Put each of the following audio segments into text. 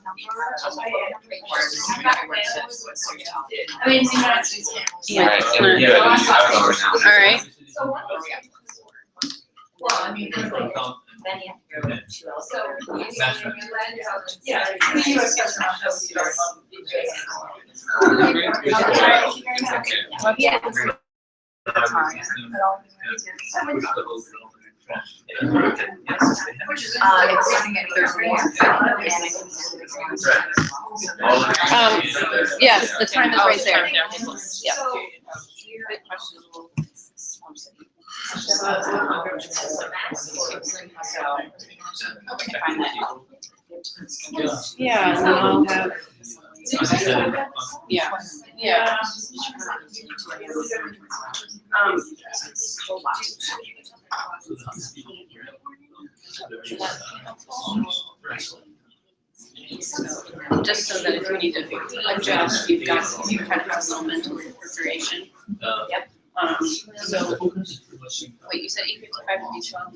I mean, you know, Yeah. All right. well, I mean, like, Then you have to go to 2 else. so. That's right. Yeah, the US government does Yeah. There's more. Yes, the time is right there. Yeah. Yeah, and then I'll have, yeah, yeah. Just so that if we need to adjust, you kind of have some mental preparation. Yep. So, wait, you said 8:55 would be 12?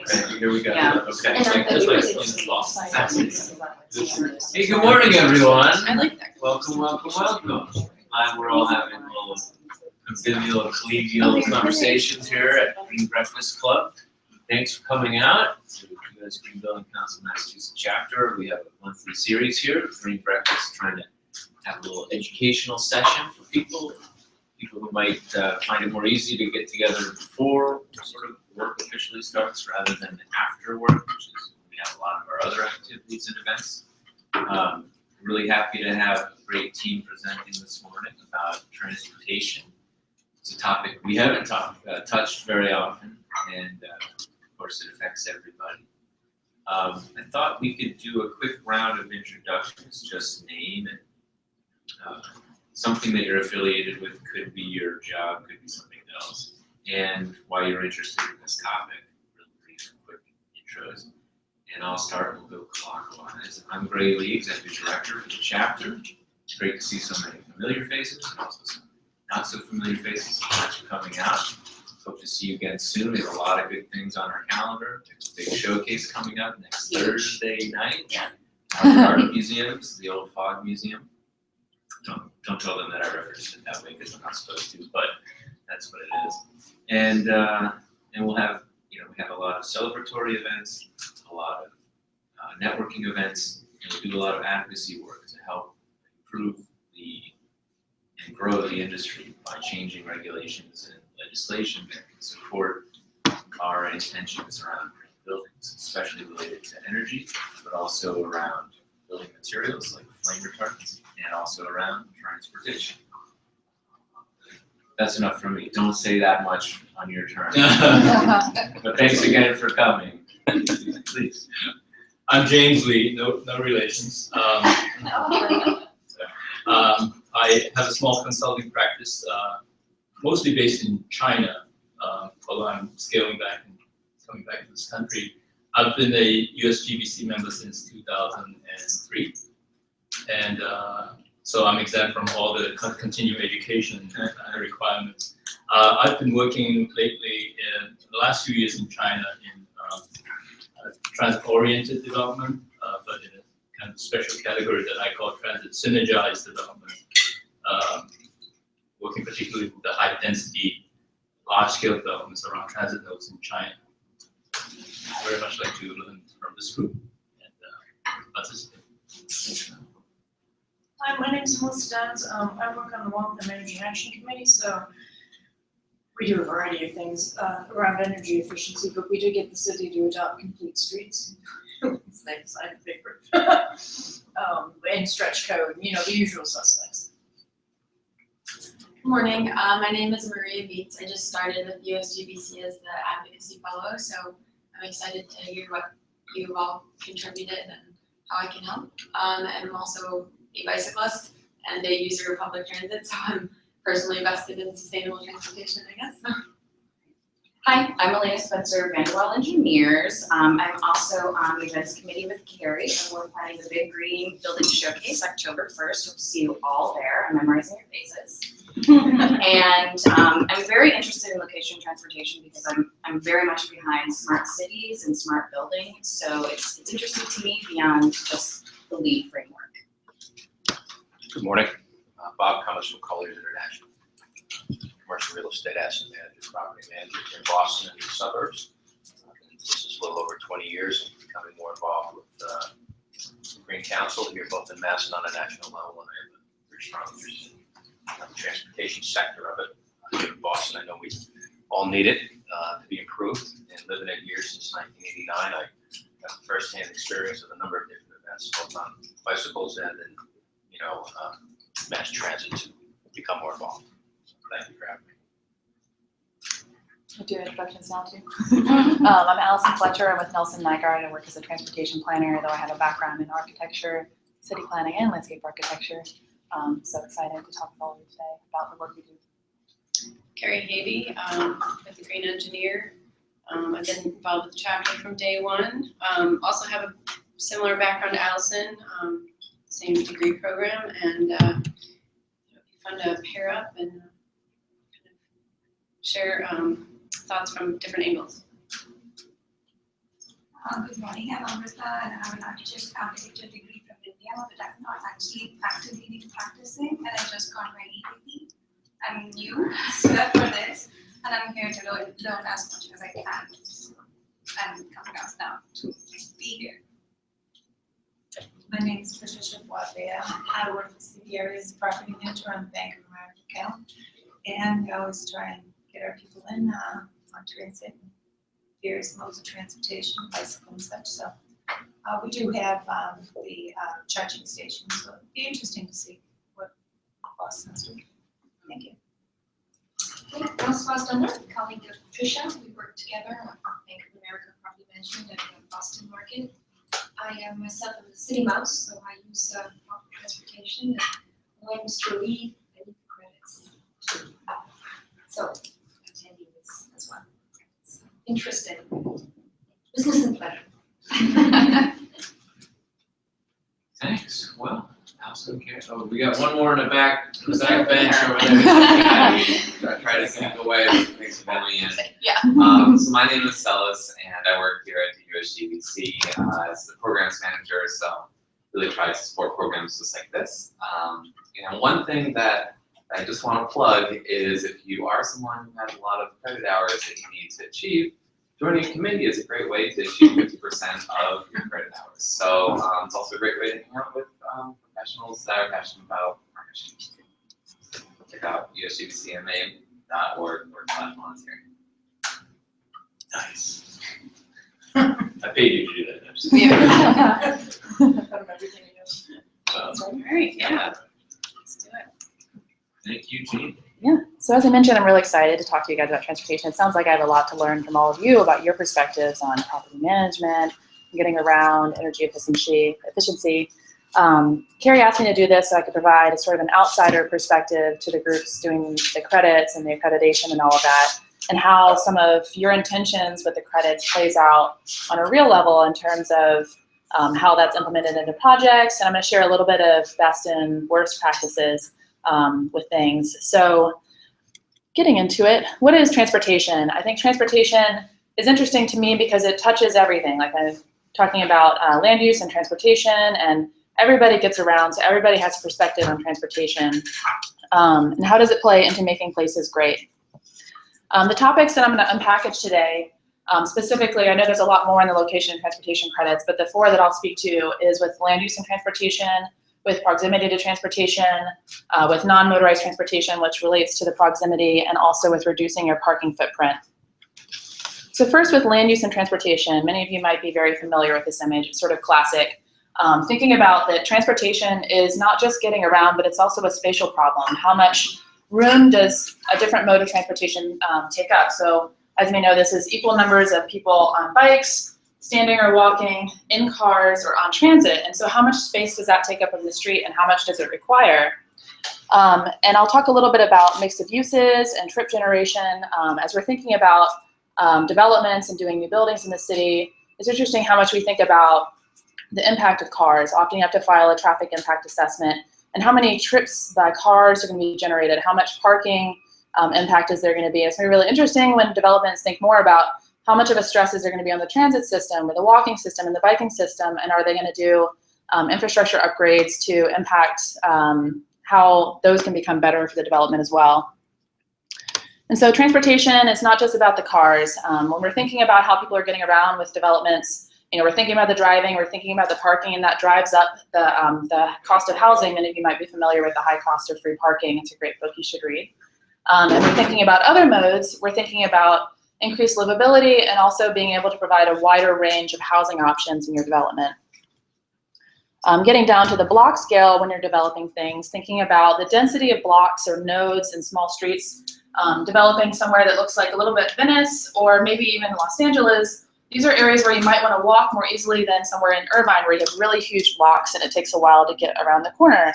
Okay, here we go. Yeah. Okay. And Hey, good morning, everyone. I like that. Welcome. We're all having a little convivial, collegial conversations here at Green Breakfast Club. Thanks for coming out to the U.S. Green Building Council Massachusetts chapter. We have a monthly series here, Green Breakfast, trying to have a little educational session for people who might find it more easy to get together before sort of work officially starts rather than after work, which is we have a lot of our other activities and events. Really happy to have a great team presenting this morning about transportation. It's a topic we haven't touched very often, and of course it affects everybody. I thought we could do a quick round of introductions, just name and something that you're affiliated with, could be your job, could be something else, and why you're interested in this topic. Really brief, quick intros. And I'll start, we'll go clockwise. I'm Gray Lee, Executive Director for the chapter. It's great to see so many familiar faces, and also some not so familiar faces. Thanks for coming out. Hope to see you again soon. We have a lot of good things on our calendar. There's a big showcase coming up next Thursday night. Art Museums, the old Fog Museum. Don't tell them that I referenced it that way because I'm not supposed to, but that's what it is. And we'll have, we have a lot of celebratory events, a lot of networking events, and we do a lot of advocacy work to help improve and grow the industry by changing regulations and legislation that can support our intentions around green buildings, especially related to energy, but also around building materials like flame retardants, and also around transportation. That's enough from me. Don't say that much on your turn. But thanks again for coming. Please. I'm James Lee, no relations. I have a small consulting practice, mostly based in China, although I'm scaling back and coming back to this country. I've been a USGBC member since 2003, and so I'm exempt from all the continuing education requirements. I've been working lately in the last few years in China in transit-oriented development, but in a kind of special category that I call transit synergized development, working particularly with the high-density, large-scale developments around transit nodes in China. I very much like to learn from this group and participate. Hi, my name is Melissa Downs. I work on the Waltham Energy Action Committee, so we do a variety of things around energy efficiency, but we did get the city to adopt complete streets. They decided to paper. And stretch code, the usual suspects. Good morning. My name is Maria Beets. I just started with USGBC as the advocacy fellow, so I'm excited to hear what you all contributed and how I can help. I'm also a bicyclist and a user of public transit, so I'm personally invested in sustainable transportation, I guess. Hi, I'm Elena Spencer, Vanderwall Engineers. I'm also on the events committee with Carrie, and we're planning the Big Green Building Showcase October 1st. Hope to see you all there. I'm memorizing your faces. And I'm very interested in location transportation because I'm very much behind smart cities and smart building. So it's interesting to me beyond just the LEED framework. Good morning. Bob Cummins from Colliers International. Commercial real estate asset manager, property manager in Boston and the suburbs. This is a little over 20 years and becoming more involved with the Green Council here both in Mass and on a national level. And I have a very strong interest in the transportation sector of it. Here in Boston, I know we all need it to be improved. And living it here since 1989, I have firsthand experience with a number of different events, both on bicycles and in mass transit to become more involved. Thank you for having me. I'll do introductions now too. I'm Allison Fletcher. I'm with Nelson Nygaard. I work as a transportation planner, though I have a background in architecture, city planning, and landscape architecture. So excited to talk with all of you today about the work we do. Carrie Havey, with the Green Engineer. I've been involved with the chapter from day one. Also have a similar background to Allison, same degree program, and it'll be fun to pair up and kind of share thoughts from different angles. Good morning, I'm Amrita and I'm an architecture degree from India, but I'm not actually actively practicing and I just got my EDP. I'm new for this and I'm here to learn as much as I can. So I'm coming out now to be here. My name is Patricia Boisvert. I work for CBRE as a property manager on the Bank of America account. And we always try and get our people in on transit and various modes of transportation, bicycle and such. So we do have the charging station. So it'll be interesting to see what Boston's doing. Thank you. Françoise Dunlop, colleague of Patricia. We work together on Bank of America Property Management at the Boston market. I am myself a city mouse, so I use public transportation. And like Mr. Lee, I need the credits. So attending this as well. It's interesting. Business and pleasure. Thanks. Well, Allison, Carrie. Oh, we got one more in the back Who's bench over there? over there. I try to think away with things to let me in. Yeah. So my name is Celis, and I work here at the USGBC as the programs manager. So really try to support programs just like this. And one thing that I just want to plug is if you are someone who has a lot of credit hours that you need to achieve, joining a committee is a great way to achieve 50% of your credit hours. So it's also a great way to hang out with professionals that are passionate about our mission. Check out usgbcma.org/volunteering. Nice. I paid you to do that. I'm just- Yeah. From everything we do. All right, yeah. Let's do it. Thank you, Jean. Yeah, so as I mentioned, I'm really excited to talk to you guys about transportation. It sounds like I have a lot to learn from all of you about your perspectives on property management, getting around, energy efficiency. Carrie asked me to do this so I could provide a sort of an outsider perspective to the groups doing the credits and the accreditation and all of that, and how some of your intentions with the credits plays out on a real level in terms of how that's implemented into projects. And I'm going to share a little bit of best and worst practices with things. So getting into it, what is transportation? I think transportation is interesting to me because it touches everything. Like I'm talking about land use and transportation, and everybody gets around, so everybody has a perspective on transportation. And how does it play into making places great? The topics that I'm going to unpackage today, specifically, I know there's a lot more in the location and transportation credits, but the 4 that I'll speak to is with land use and transportation, with proximity to transportation, with non-motorized transportation, which relates to the proximity, and also with reducing your parking footprint. So first with land use and transportation, many of you might be very familiar with this image. It's sort of classic. Thinking about that transportation is not just getting around, but it's also a spatial problem. How much room does a different mode of transportation take up? So as we know, this is equal numbers of people on bikes, standing or walking, in cars, or on transit. And so how much space does that take up in the street, and how much does it require? And I'll talk a little bit about mix of uses and trip generation. As we're thinking about developments and doing new buildings in the city, it's interesting how much we think about the impact of cars. Often you have to file a traffic impact assessment, and how many trips by cars are going to be generated, how much parking impact is there going to be. It's going to be really interesting when developments think more about how much of a stress is there going to be on the transit system or the walking system and the biking system, and are they going to do infrastructure upgrades to impact how those can become better for the development as well. And so transportation is not just about the cars. When we're thinking about how people are getting around with developments, we're thinking about the driving, we're thinking about the parking, and that drives up the cost of housing. Many of you might be familiar with the high cost of free parking. It's a great book you should read. And we're thinking about other modes. We're thinking about increased livability and also being able to provide a wider range of housing options in your development. Getting down to the block scale when you're developing things, thinking about the density of blocks or nodes and small streets, developing somewhere that looks like a little bit Venice or maybe even Los Angeles. These are areas where you might want to walk more easily than somewhere in Irvine where you have really huge blocks and it takes a while to get around the corner.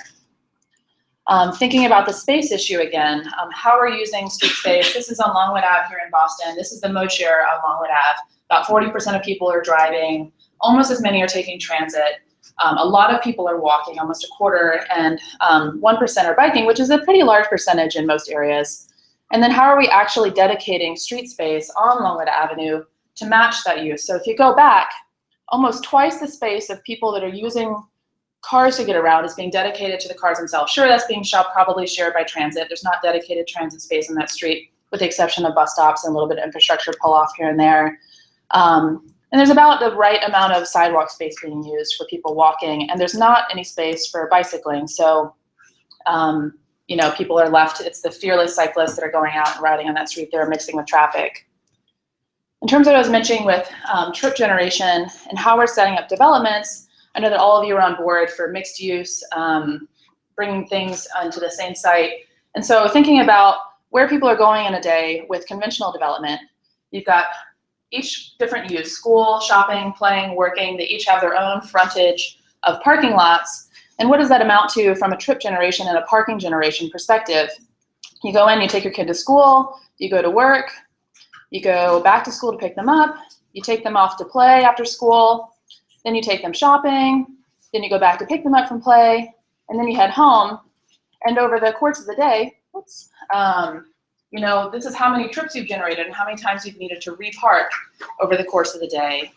Thinking about the space issue again, how we're using street space. This is on Longwood Ave here in Boston. This is the mode share on Longwood Ave. About 40% of people are driving. Almost as many are taking transit. A lot of people are walking, almost a quarter, and 1% are biking, which is a pretty large percentage in most areas. And then how are we actually dedicating street space on Longwood Avenue to match that use? So if you go back, almost twice the space of people that are using cars to get around is being dedicated to the cars themselves. Sure, that's being probably shared by transit. There's not dedicated transit space on that street, with the exception of bus stops and a little bit of infrastructure pull-off here and there. And there's about the right amount of sidewalk space being used for people walking, and there's not any space for bicycling. So, people are left, it's the fearless cyclists that are going out and riding on that street that are mixing with traffic. In terms of what I was mentioning with trip generation and how we're setting up developments, I know that all of you are on board for mixed use, bringing things onto the same site. And so thinking about where people are going in a day with conventional development, you've got each different use, school, shopping, playing, working, they each have their own frontage of parking lots. And what does that amount to from a trip generation and a parking generation perspective? You go in, you take your kid to school, you go to work, you go back to school to pick them up, you take them off to play after school, then you take them shopping, then you go back to pick them up from play, and then you head home. And over the course of the day, this is how many trips you've generated and how many times you've needed to repark over the course of the day.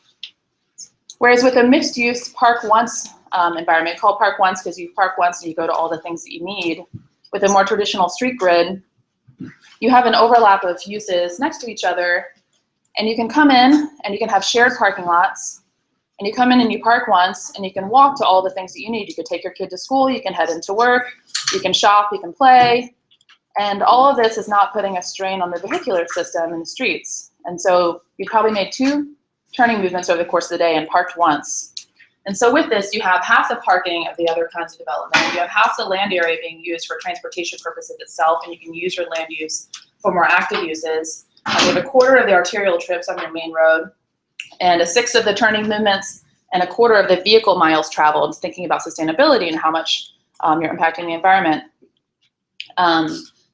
Whereas with a mixed use park once environment, called park once because you park once and you go to all the things that you need, with a more traditional street grid, you have an overlap of uses next to each other, and you can come in and you can have shared parking lots, and you come in and you park once and you can walk to all the things that you need. You could take your kid to school, you can head into work, you can shop, you can play. And all of this is not putting a strain on the vehicular system in the streets. And so you probably made 2 turning movements over the course of the day and parked once. And so with this, you have half the parking of the other kinds of development. You have half the land area being used for transportation purposes itself, and you can use your land use for more active uses. You have a quarter of the arterial trips on your main road, and a 1/6 of the turning movements, and a quarter of the vehicle miles traveled, thinking about sustainability and how much you're impacting the environment.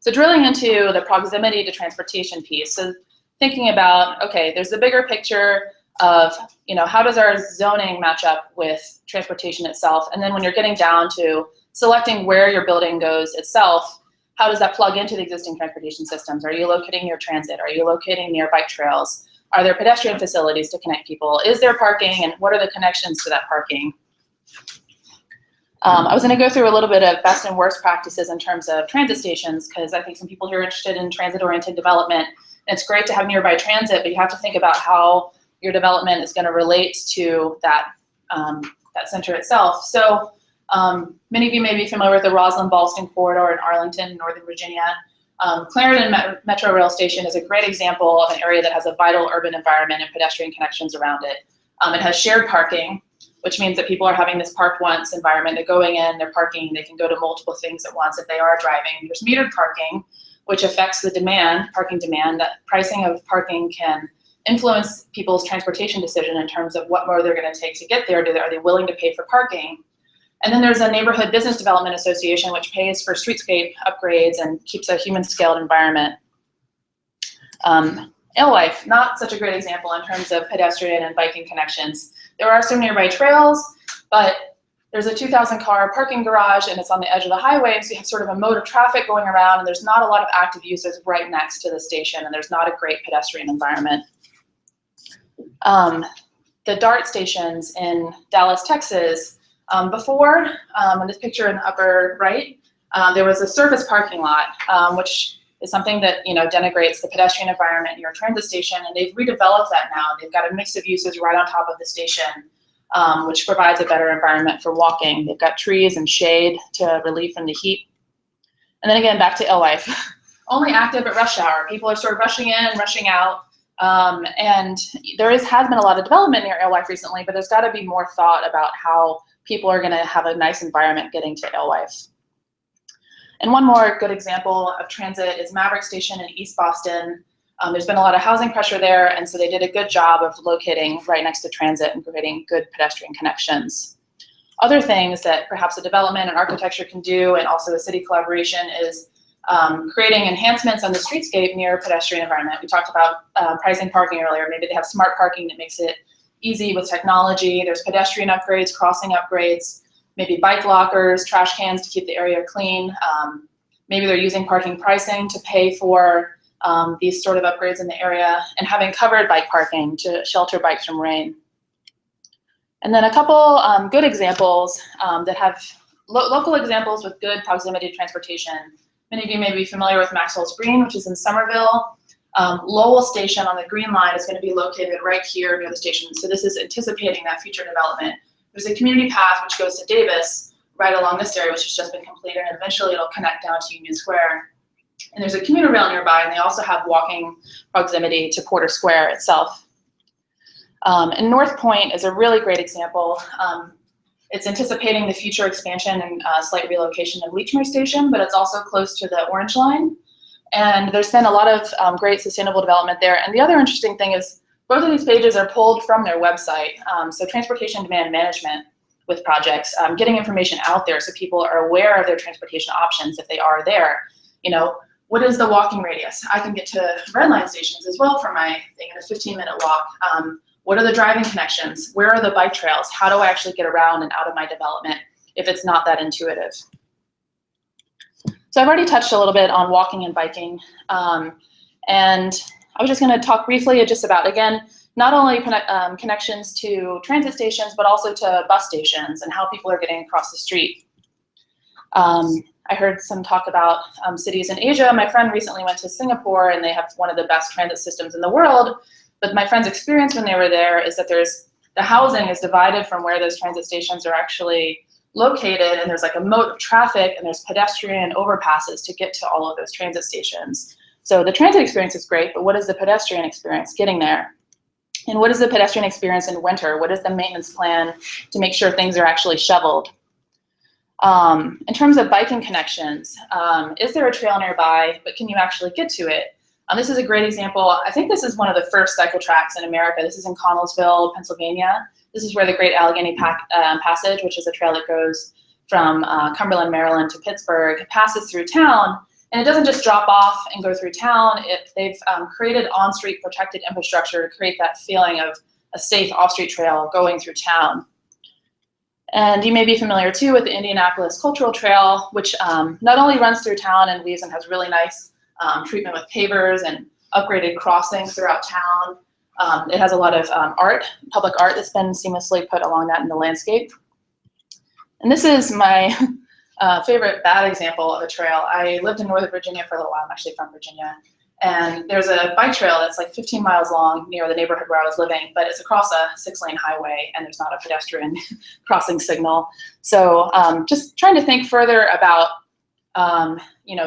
So drilling into the proximity to transportation piece, so thinking about, okay, there's the bigger picture of, how does our zoning match up with transportation itself? And then when you're getting down to selecting where your building goes itself, how does that plug into the existing transportation systems? Are you locating near transit? Are you locating near bike trails? Are there pedestrian facilities to connect people? Is there parking, and what are the connections to that parking? I was going to go through a little bit of best and worst practices in terms of transit stations, because I think some people here are interested in transit-oriented development. And it's great to have nearby transit, but you have to think about how your development is going to relate to that, that center itself. So many of you may be familiar with the Roslyn-Ballston corridor in Arlington, Northern Virginia. Clarendon Metro Rail Station is a great example of an area that has a vital urban environment and pedestrian connections around it. It has shared parking, which means that people are having this park once environment. They're going in, they're parking, they can go to multiple things at once if they are driving. There's metered parking, which affects the demand, parking demand. That pricing of parking can influence people's transportation decision in terms of what mode they're going to take to get there. Are they willing to pay for parking? And then there's a neighborhood business development association which pays for streetscape upgrades and keeps a human-scaled environment. Alewife, not such a great example in terms of pedestrian and biking connections. There are some nearby trails, but there's a 2,000 car parking garage and it's on the edge of the highway, so you have sort of a mode of traffic going around, and there's not a lot of active users right next to the station, and there's not a great pedestrian environment. The DART stations in Dallas, Texas, before, in this picture in the upper right, there was a surface parking lot, which is something that denigrates the pedestrian environment near a transit station, and they've redeveloped that now. They've got a mix of uses right on top of the station, which provides a better environment for walking. They've got trees and shade to relieve from the heat. And then again, back to Alewife. Only active at rush hour. People are sort of rushing in and rushing out. And there has been a lot of development near Alewife recently, but there's got to be more thought about how people are going to have a nice environment getting to Alewife. And one more good example of transit is Maverick Station in East Boston. There's been a lot of housing pressure there, and so they did a good job of locating right next to transit and creating good pedestrian connections. Other things that perhaps the development and architecture can do, and also a city collaboration, is creating enhancements on the streetscape near a pedestrian environment. We talked about pricing parking earlier. Maybe they have smart parking that makes it easy with technology. There's pedestrian upgrades, crossing upgrades, maybe bike lockers, trash cans to keep the area clean. Maybe they're using parking pricing to pay for these sort of upgrades in the area, and having covered bike parking to shelter bikes from rain. And then a couple good examples that have local examples with good proximity to transportation. Many of you may be familiar with Maxwell's Green, which is in Somerville. Lowell Station on the Green Line is going to be located right here near the station. So this is anticipating that future development. There's a community path which goes to Davis right along this area, which has just been completed, and eventually it'll connect down to Union Square. And there's a commuter rail nearby, and they also have walking proximity to Porter Square itself. And North Point is a really great example. It's anticipating the future expansion and slight relocation of Leechmere Station, but it's also close to the Orange Line. And there's been a lot of great sustainable development there. And the other interesting thing is both of these pages are pulled from their website. So transportation demand management with projects, getting information out there so people are aware of their transportation options if they are there. What is the walking radius? I can get to Red Line stations as well for my thing in a 15-minute walk. What are the driving connections? Where are the bike trails? How do I actually get around and out of my development if it's not that intuitive? So I've already touched a little bit on walking and biking. And I was just going to talk briefly just about, again, not only connections to transit stations, but also to bus stations and how people are getting across the street. I heard some talk about cities in Asia. My friend recently went to Singapore, and they have one of the best transit systems in the world. But my friend's experience when they were there is that the housing is divided from where those transit stations are actually located, and there's like a moat of traffic, and there's pedestrian overpasses to get to all of those transit stations. So the transit experience is great, but what is the pedestrian experience getting there? And what is the pedestrian experience in winter? What is the maintenance plan to make sure things are actually shoveled? In terms of biking connections, is there a trail nearby, but can you actually get to it? This is a great example. I think this is one of the first cycle tracks in America. This is in Connellsville, Pennsylvania. This is where the Great Allegheny Passage, which is a trail that goes from Cumberland, Maryland to Pittsburgh, passes through town. And it doesn't just drop off and go through town. They've created on-street protected infrastructure to create that feeling of a safe off-street trail going through town. And you may be familiar too with the Indianapolis Cultural Trail, which not only runs through town and leaves and has really nice treatment with pavers and upgraded crossings throughout town. It has a lot of art, public art that's been seamlessly put along that in the landscape. And this is my favorite bad example of a trail. I lived in Northern Virginia for a little while. I'm actually from Virginia. And there's a bike trail that's like 15 miles long near the neighborhood where I was living, but it's across a 6-lane highway, and there's not a pedestrian crossing signal. So just trying to think further about,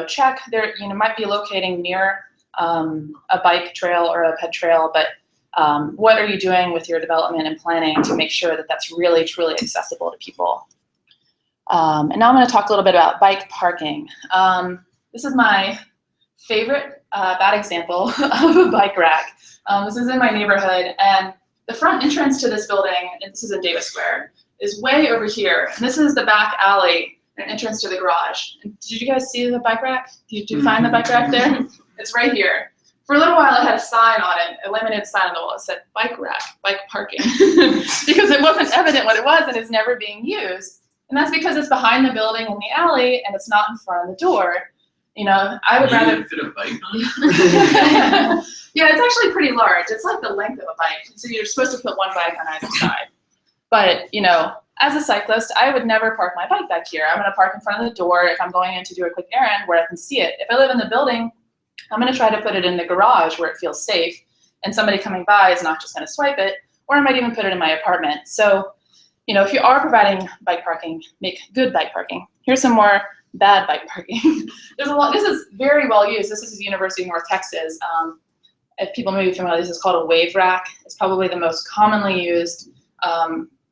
check there, might be locating near a bike trail or a ped trail, but what are you doing with your development and planning to make sure that that's really, truly accessible to people? And now I'm going to talk a little bit about bike parking. This is my favorite bad example of a bike rack. This is in my neighborhood, and the front entrance to this building, and this is in Davis Square, is way over here. And this is the back alley and entrance to the garage. And did you guys see the bike rack? Did you find the bike rack there? It's right here. For a little while, it had a sign on it, a laminated sign on the wall. It said bike rack, bike parking, because it wasn't evident what it was, and it's never being used. And that's because it's behind the building in the alley and it's not in front of the door. You know, I would rather. You fit a bike on? Yeah, it's actually pretty large. It's like the length of a bike. So you're supposed to put one bike on either side. But, you know, as a cyclist, I would never park my bike back here. I'm going to park in front of the door if I'm going in to do a quick errand where I can see it. If I live in the building, I'm going to try to put it in the garage where it feels safe and somebody coming by is not just going to swipe it, or I might even put it in my apartment. So, you know, if you are providing bike parking, make good bike parking. Here's some more bad bike parking. There's a lot. This is very well used. This is University of North Texas. If people may be familiar, this is called a wave rack. It's probably the most commonly used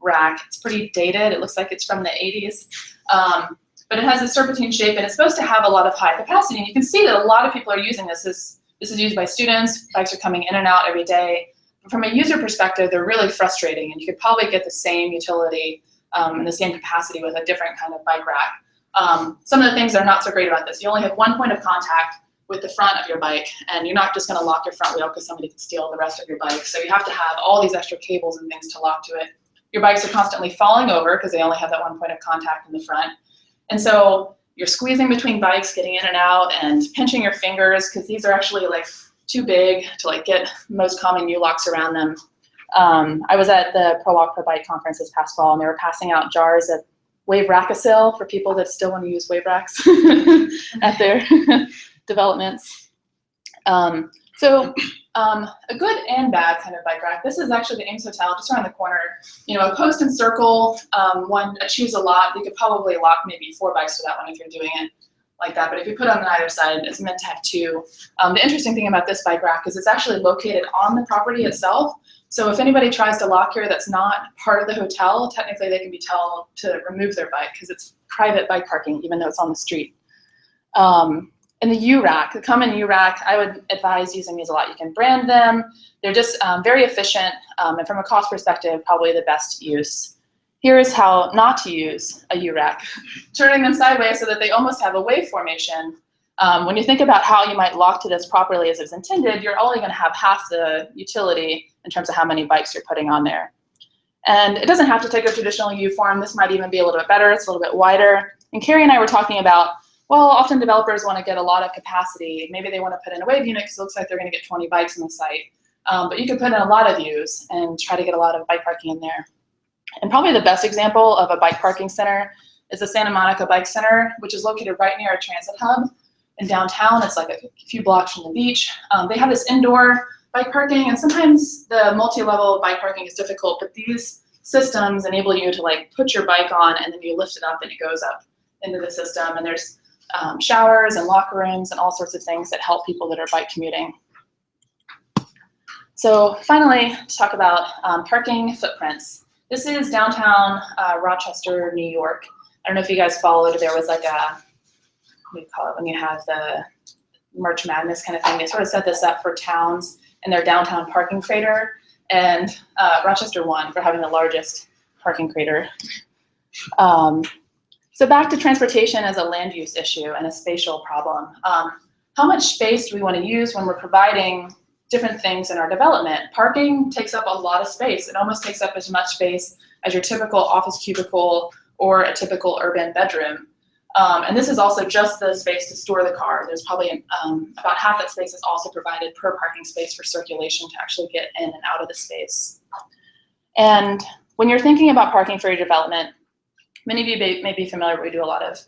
rack. It's pretty dated. It looks like it's from the 80s. But it has a serpentine shape and it's supposed to have a lot of high capacity. And you can see that a lot of people are using this. This is used by students. Bikes are coming in and out every day. But from a user perspective, they're really frustrating. And you could probably get the same utility and the same capacity with a different kind of bike rack. Some of the things that are not so great about this, you only have one point of contact with the front of your bike, and you're not just going to lock your front wheel because somebody can steal the rest of your bike. So you have to have all these extra cables and things to lock to it. Your bikes are constantly falling over because they only have that one point of contact in the front. And so you're squeezing between bikes, getting in and out, and pinching your fingers because these are actually like too big to like get most common U-locks around them. I was at the Pro Walk Pro Bike conference this past fall, and they were passing out jars of Wave Rack-A-Sil for people that still want to use wave racks at their developments. A good and bad kind of bike rack. This is actually the Ames Hotel just around the corner. You know, a post and circle, one achieves a lot. You could probably lock maybe 4 bikes to that one if you're doing it like that. But if you put them on either side, it's meant to have 2. The interesting thing about this bike rack is it's actually located on the property itself. So if anybody tries to lock here that's not part of the hotel, technically they can be told to remove their bike because it's private bike parking, even though it's on the street. And the U-Rack, the common U-Rack, I would advise using these a lot. You can brand them. They're just very efficient, and from a cost perspective, probably the best use. Here's how not to use a U-Rack. Turning them sideways so that they almost have a wave formation. When you think about how you might lock to this properly as it's intended, you're only going to have half the utility in terms of how many bikes you're putting on there. And it doesn't have to take a traditional U form. This might even be a little bit better. It's a little bit wider. And Carrie and I were talking about, well, often developers want to get a lot of capacity. Maybe they want to put in a wave unit because it looks like they're going to get 20 bikes on the site. But you could put in a lot of U's and try to get a lot of bike parking in there. And probably the best example of a bike parking center is the Santa Monica Bike Center, which is located right near a transit hub in downtown. It's like a few blocks from the beach. They have this indoor bike parking, and sometimes the multi-level bike parking is difficult, but these systems enable you to like put your bike on and then you lift it up and it goes up into the system. And there's showers and locker rooms and all sorts of things that help people that are bike commuting. So finally, to talk about parking footprints. This is downtown Rochester, New York. I don't know if you guys followed, there was like a, what do you call it, when you have the March Madness kind of thing. They sort of set this up for towns and their downtown parking crater. And Rochester won for having the largest parking crater. So back to transportation as a land use issue and a spatial problem. How much space do we want to use when we're providing different things in our development? Parking takes up a lot of space. It almost takes up as much space as your typical office cubicle or a typical urban bedroom. And this is also just the space to store the car. There's probably about half that space is also provided per parking space for circulation to actually get in and out of the space. And when you're thinking about parking for your development, many of you may be familiar, we do a lot of,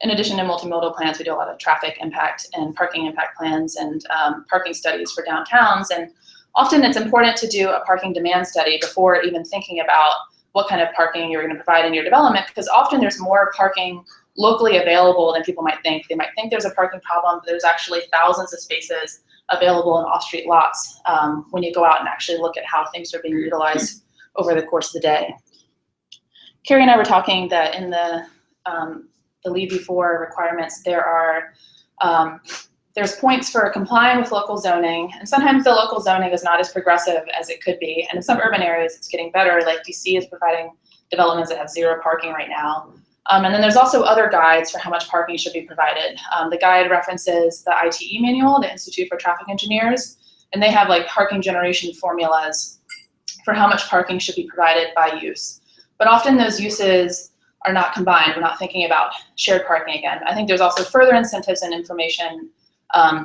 in addition to multimodal plans, we do a lot of traffic impact and parking impact plans and parking studies for downtowns. And often it's important to do a parking demand study before even thinking about what kind of parking you're going to provide in your development, because often there's more parking locally available than people might think. They might think there's a parking problem, but there's actually thousands of spaces available in off-street lots when you go out and actually look at how things are being utilized over the course of the day. Carrie and I were talking that in the LEED v4 requirements, there's points for complying with local zoning, and sometimes the local zoning is not as progressive as it could be. And in some urban areas, it's getting better. Like DC is providing developments that have 0 parking right now. And then there's also other guides for how much parking should be provided. The guide references the ITE manual, the Institute for Traffic Engineers, and they have like parking generation formulas for how much parking should be provided by use. But often those uses are not combined. We're not thinking about shared parking again. I think there's also further incentives and information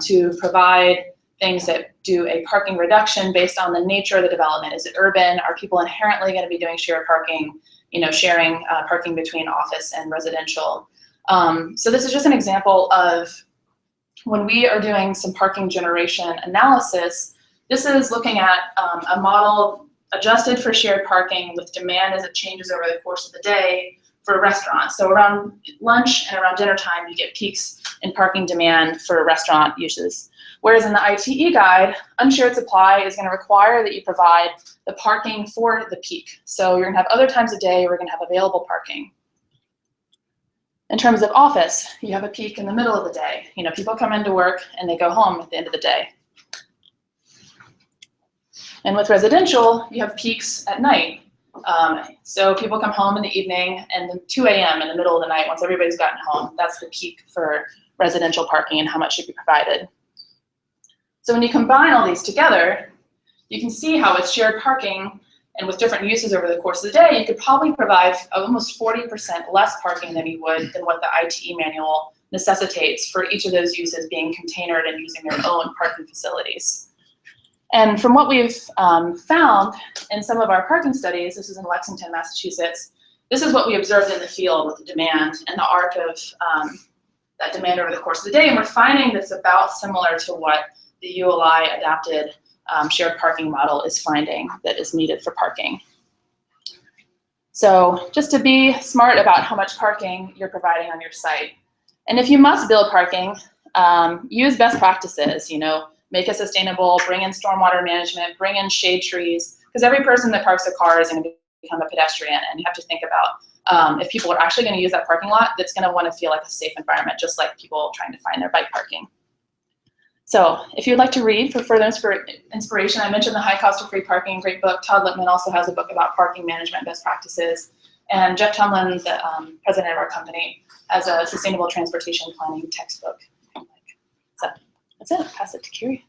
to provide things that do a parking reduction based on the nature of the development. Is it urban? Are people inherently going to be doing shared parking, sharing parking between office and residential? So this is just an example of when we are doing some parking generation analysis. This is looking at a model adjusted for shared parking with demand as it changes over the course of the day for restaurants. So around lunch and around dinner time, you get peaks in parking demand for restaurant uses. Whereas in the ITE guide, unshared supply is going to require that you provide the parking for the peak. So you're going to have other times of day we're going to have available parking. In terms of office, you have a peak in the middle of the day. People come into work and they go home at the end of the day. And with residential, you have peaks at night. So people come home in the evening, and then 2 a.m. in the middle of the night, once everybody's gotten home, that's the peak for residential parking and how much should be provided. So when you combine all these together, you can see how with shared parking and with different uses over the course of the day, you could probably provide almost 40% less parking than you would than what the ITE manual necessitates for each of those uses being containered and using their own parking facilities. And from what we've found in some of our parking studies, this is in Lexington, Massachusetts, this is what we observed in the field with the demand and the arc of that demand over the course of the day. And we're finding that's about similar to what the ULI adapted shared parking model is finding that is needed for parking. So just to be smart about how much parking you're providing on your site. And if you must build parking, use best practices, make it sustainable, bring in stormwater management, bring in shade trees, because every person that parks a car is going to become a pedestrian, and you have to think about if people are actually going to use that parking lot, that's going to want to feel like a safe environment, just like people trying to find their bike parking. So if you'd like to read for further inspiration, I mentioned The High Cost of Free Parking, great book. Todd Lippman also has a book about parking management best practices. And Jeff Tumlin, the president of our company, has a sustainable transportation planning textbook. So that's it. Pass it to Kiri.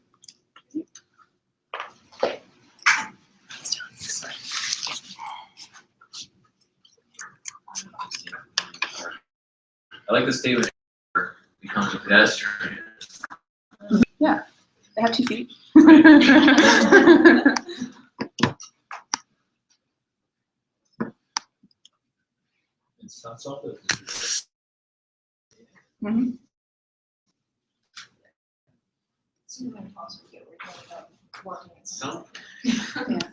I like the statement, becomes a pedestrian. Yeah, they have 2 feet. It starts off with. Mm-hmm. It's really impossible to get rid of working at Some, Yeah.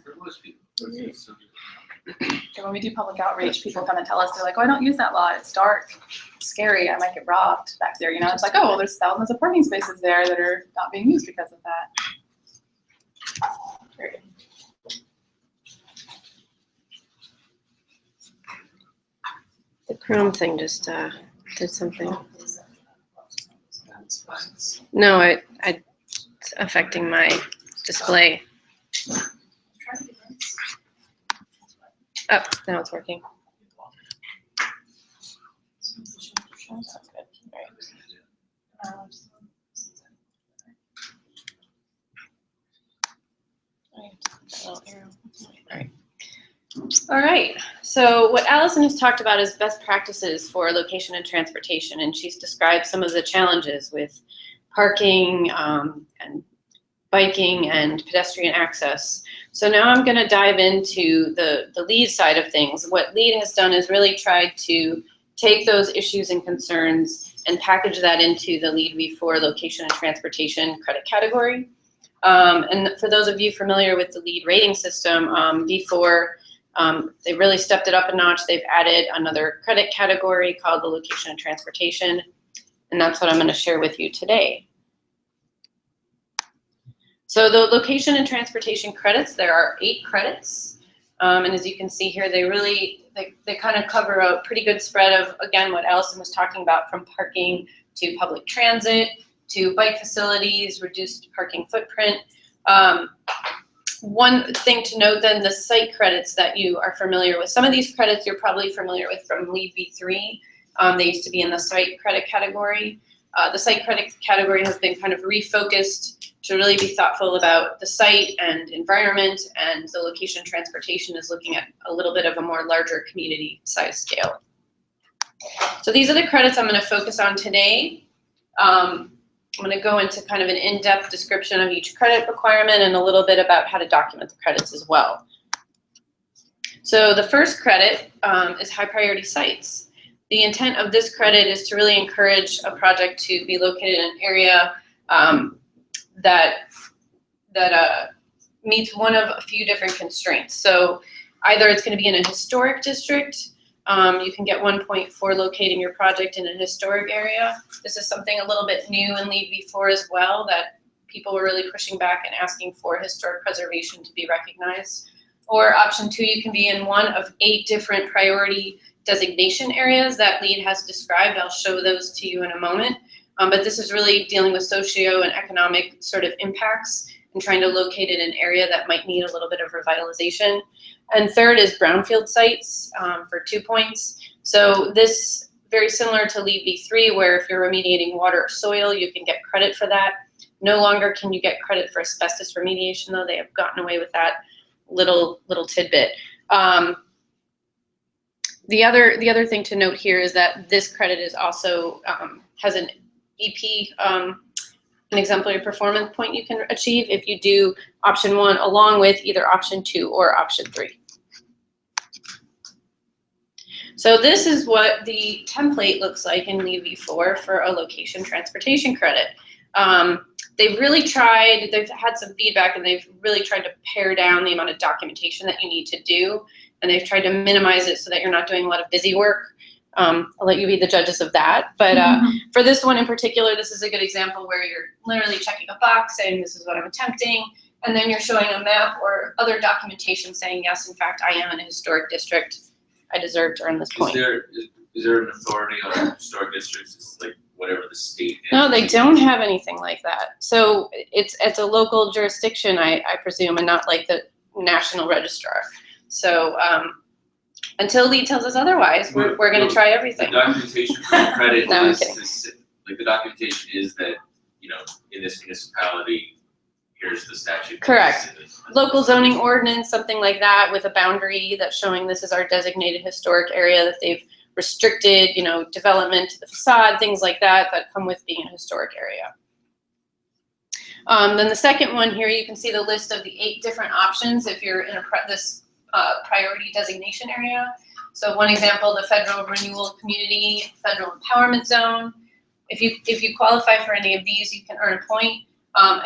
for most people. So when we do public outreach, people come and tell us, they're like, oh, I don't use that lot. It's dark, it's scary. I might get robbed back there. It's like, oh, well, there's thousands of parking spaces there that are not being used because of that. Period. The Chrome thing just did something. No, it's affecting my display. Oh, now it's working. Sounds good. All right, so what Allison has talked about is best practices for location and transportation, and she's described some of the challenges with parking and biking and pedestrian access. So now I'm going to dive into the LEED side of things. What LEED has done is really tried to take those issues and concerns and package that into the LEED v4 location and transportation credit category. And for those of you familiar with the LEED rating system, v4, they really stepped it up a notch. They've added another credit category called the location and transportation, and that's what I'm going to share with you today. So the location and transportation credits, there are 8 credits. And as you can see here, they kind of cover a pretty good spread of, again, what Allison was talking about, from parking to public transit to bike facilities, reduced parking footprint. One thing to note then, the site credits that you are familiar with. Some of these credits you're probably familiar with from LEED v3. They used to be in the site credit category. The site credit category has been kind of refocused to really be thoughtful about the site and environment, and the location transportation is looking at a little bit of a more larger community size scale. So these are the credits I'm going to focus on today. I'm going to go into kind of an in-depth description of each credit requirement and a little bit about how to document the credits as well. So the first credit is high priority sites. The intent of this credit is to really encourage a project to be located in an area that meets one of a few different constraints. So either it's going to be in a historic district. You can get 1 point for locating your project in an historic area. This is something a little bit new in LEED v4 as well, that people were really pushing back and asking for historic preservation to be recognized. Or option 2, you can be in one of 8 different priority designation areas that LEED has described. I'll show those to you in a moment. But this is really dealing with socio and economic sort of impacts and trying to locate it in an area that might need a little bit of revitalization. And third is brownfield sites for 2 points. So this, very similar to LEED v3, where if you're remediating water or soil, you can get credit for that. No longer can you get credit for asbestos remediation, though. They have gotten away with that little tidbit. The other thing to note here is that this credit is also has an EP, an exemplary performance point you can achieve if you do option 1 along with either option 2 or option 3. So this is what the template looks like in LEED v4 for a location transportation credit. They've really tried, they've had some feedback, and they've really tried to pare down the amount of documentation that you need to do, and they've tried to minimize it so that you're not doing a lot of busy work. I'll let you be the judges of that. But for this one in particular, this is a good example where you're literally checking a box saying this is what I'm attempting, and then you're showing a map or other documentation saying, yes, in fact, I am in a historic district. I deserve to earn this point. Is there an authority on historic districts? It's like whatever the state. No, they don't have anything like that. So it's a local jurisdiction, I presume, and not like the national registrar. So until LEED tells us otherwise, we're going to try everything. The documentation for the credit No, I'm is kidding. like the documentation is that, you know, in this municipality, here's the statute. Correct. Local zoning ordinance, something like that, with a boundary that's showing this is our designated historic area that they've restricted, you know, development to the facade, things like that come with being a historic area. Then the second one here, you can see the list of the 8 different options if you're in this priority designation area. So one example, the Federal Renewal Community Federal Empowerment Zone. If you qualify for any of these, you can earn a point.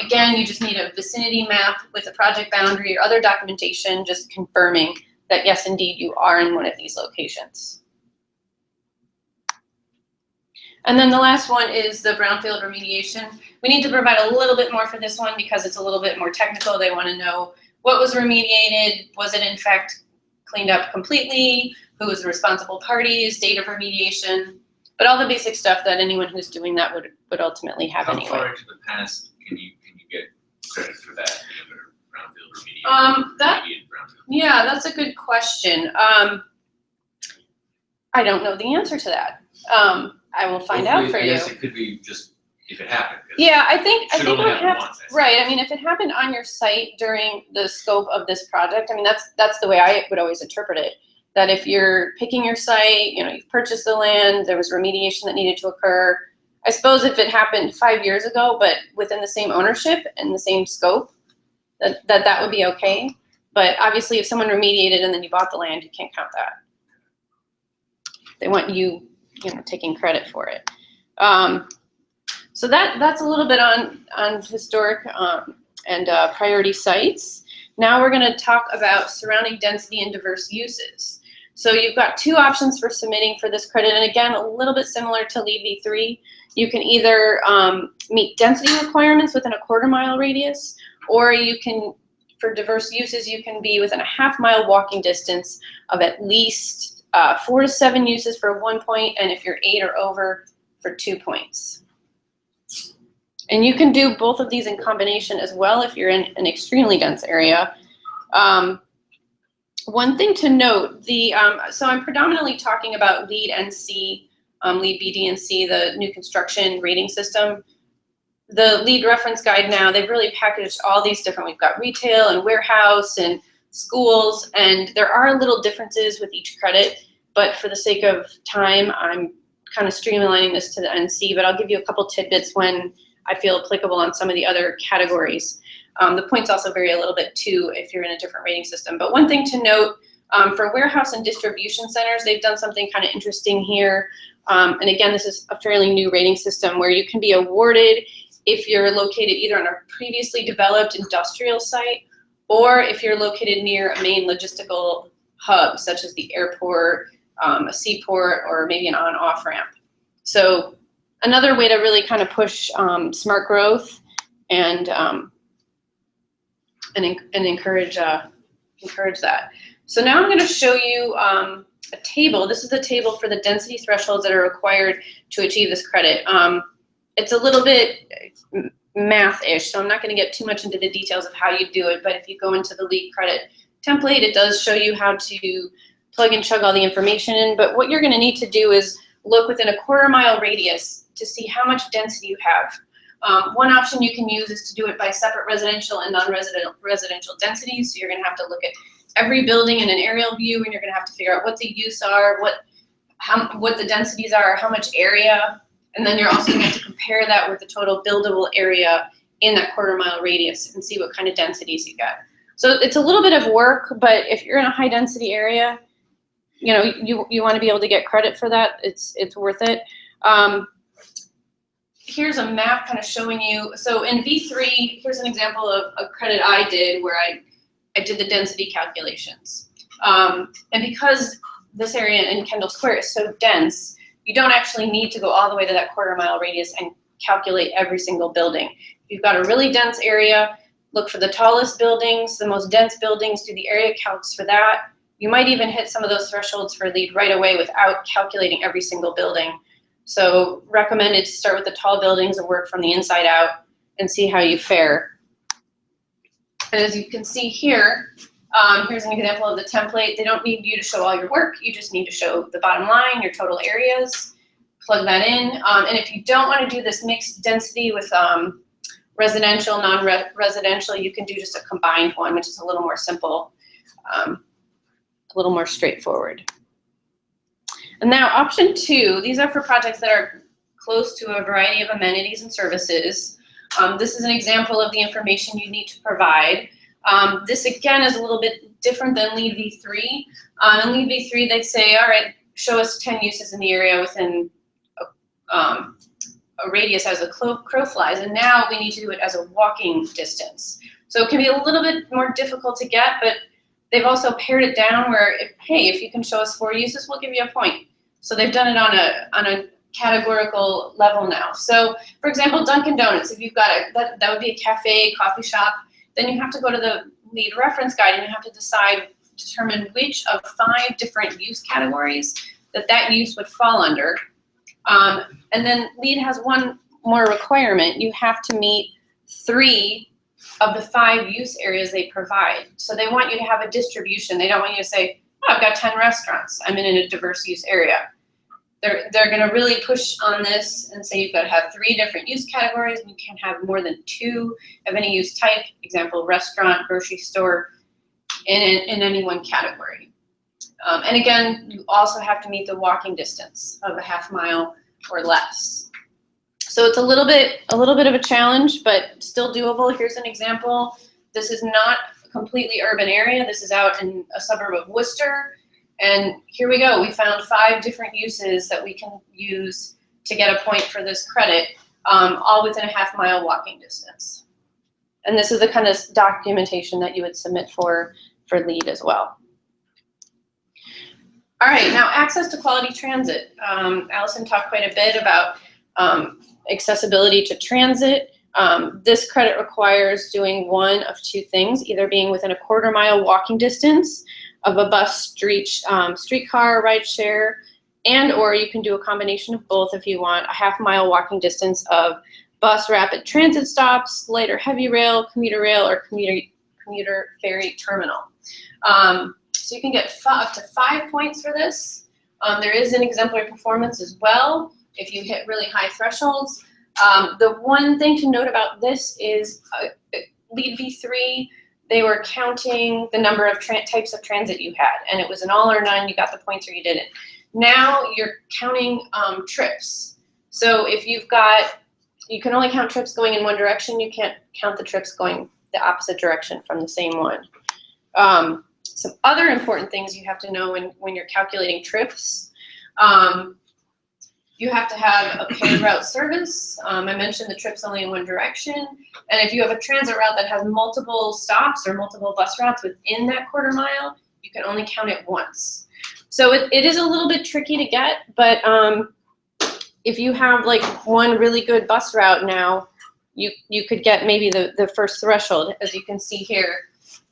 Again, you just need a vicinity map with a project boundary or other documentation just confirming that yes, indeed, you are in one of these locations. And then the last one is the brownfield remediation. We need to provide a little bit more for this one because it's a little bit more technical. They want to know what was remediated, was it in fact cleaned up completely, who was the responsible parties, date of remediation, but all the basic stuff that anyone who's doing that would ultimately have anyway. How far into the past can you get credit for that brownfield remediation? Yeah, that's a good question. I don't know the answer to that. I will find out for you. I guess it could be just if it happened. Yeah, I think Should only happen once. right. I mean, if it happened on your site during the scope of this project, I mean, that's the way I would always interpret it. That if you're picking your site, you know, you've purchased the land, there was remediation that needed to occur. I suppose if it happened 5 years ago, but within the same ownership and the same scope, that would be okay. But obviously, if someone remediated and then you bought the land, you can't count that. They want you know, taking credit for it. So that's a little bit on historic and priority sites. Now we're going to talk about surrounding density and diverse uses. So you've got 2 options for submitting for this credit, and again, a little bit similar to LEED v3. You can either meet density requirements within a 1/4 mile radius, or you can, for diverse uses, you can be within a 1/2 mile walking distance of at least 4 to 7 uses for 1 point, and if you're 8 or over, for 2 points. And you can do both of these in combination as well if you're in an extremely dense area. One thing to note, so I'm predominantly talking about LEED NC, LEED BD and C, the new construction rating system. The LEED reference guide now, they've really packaged all these different, we've got retail and warehouse and schools, and there are little differences with each credit, but for the sake of time, I'm kind of streamlining this to the NC, but I'll give you a couple tidbits when I feel applicable on some of the other categories. The points also vary a little bit too if you're in a different rating system. But one thing to note, for warehouse and distribution centers, they've done something kind of interesting here. And again, this is a fairly new rating system where you can be awarded if you're located either on a previously developed industrial site or if you're located near a main logistical hub, such as the airport, a seaport, or maybe an on-off ramp. So another way to really kind of push smart growth and encourage that. So now I'm going to show you a table. This is the table for the density thresholds that are required to achieve this credit. It's a little bit math-ish, so I'm not going to get too much into the details of how you do it, but if you go into the LEED credit template, it does show you how to plug and chug all the information in, but what you're going to need to do is look within a quarter-mile radius to see how much density you have. One option you can use is to do it by separate residential and non-residential densities, so you're going to have to look at every building in an aerial view, and you're going to have to figure out what the use are, what the densities are, how much area, and then you're also going to have to compare that with the total buildable area in that quarter-mile radius and see what kind of densities you got. So it's a little bit of work, but if you're in a high-density area, you know, you want to be able to get credit for that. It's worth it. Here's a map kind of showing you. So in V3, here's an example of a credit I did where I did the density calculations. And because this area in Kendall Square is so dense, you don't actually need to go all the way to that quarter-mile radius and calculate every single building. If you've got a really dense area, look for the tallest buildings, the most dense buildings, do the area calcs for that. You might even hit some of those thresholds for LEED right away without calculating every single building. So recommended to start with the tall buildings and work from the inside out and see how you fare. And as you can see here, here's an example of the template. They don't need you to show all your work. You just need to show the bottom line, your total areas, plug that in. And if you don't want to do this mixed density with residential, non-residential, you can do just a combined one, which is a little more simple, a little more straightforward. And now option 2, these are for projects that are close to a variety of amenities and services. This is an example of the information you need to provide. This again is a little bit different than LEED V3. In LEED V3, they'd say, all right, show us 10 uses in the area within a radius as a crow flies, and now we need to do it as a walking distance. So it can be a little bit more difficult to get, but they've also pared it down where, hey, if you can show us 4 uses, we'll give you a point. So they've done it on a categorical level now. So for example, Dunkin' Donuts, if you've got that would be a cafe, coffee shop, then you have to go to the LEED reference guide and you have to determine which of 5 different use categories that use would fall under. And then LEED has one more requirement. You have to meet 3 of the 5 use areas they provide. So they want you to have a distribution. They don't want you to say, oh, I've got 10 restaurants. I'm in a diverse use area. They're going to really push on this and say you've got to have 3 different use categories, and you can't have more than 2 of any use type, example, restaurant, grocery store, in any one category. And again, you also have to meet the walking distance of a ½ mile or less. So it's a little bit of a challenge, but still doable. Here's an example. This is not a completely urban area. This is out in a suburb of Worcester. And here we go. We found 5 different uses that we can use to get a point for this credit, all within a ½ mile walking distance. And this is the kind of documentation that you would submit for LEED as well. All right, now access to quality transit. Allison talked quite a bit about accessibility to transit. This credit requires doing one of 2 things, either being within a ½ mile walking distance of a bus, streetcar, rideshare, and or you can do a combination of both if you want a ½ mile walking distance of bus rapid transit stops, light or heavy rail, or commuter ferry terminal. So you can get up to 5 points for this. There is an exemplary performance as well if you hit really high thresholds. The one thing to note about this is LEED V3 they were counting the number of types of transit you had, and it was an all or none, you got the points or you didn't. Now you're counting trips. So if you can only count trips going in one direction, you can't count the trips going the opposite direction from the same one. Some other important things you have to know when you're calculating trips. You have to have a paired route service. I mentioned the trips only in one direction. And if you have a transit route that has multiple stops or multiple bus routes within that quarter mile, you can only count it once. So it is a little bit tricky to get, but if you have like one really good bus route now, you could get maybe the first threshold, as you can see here.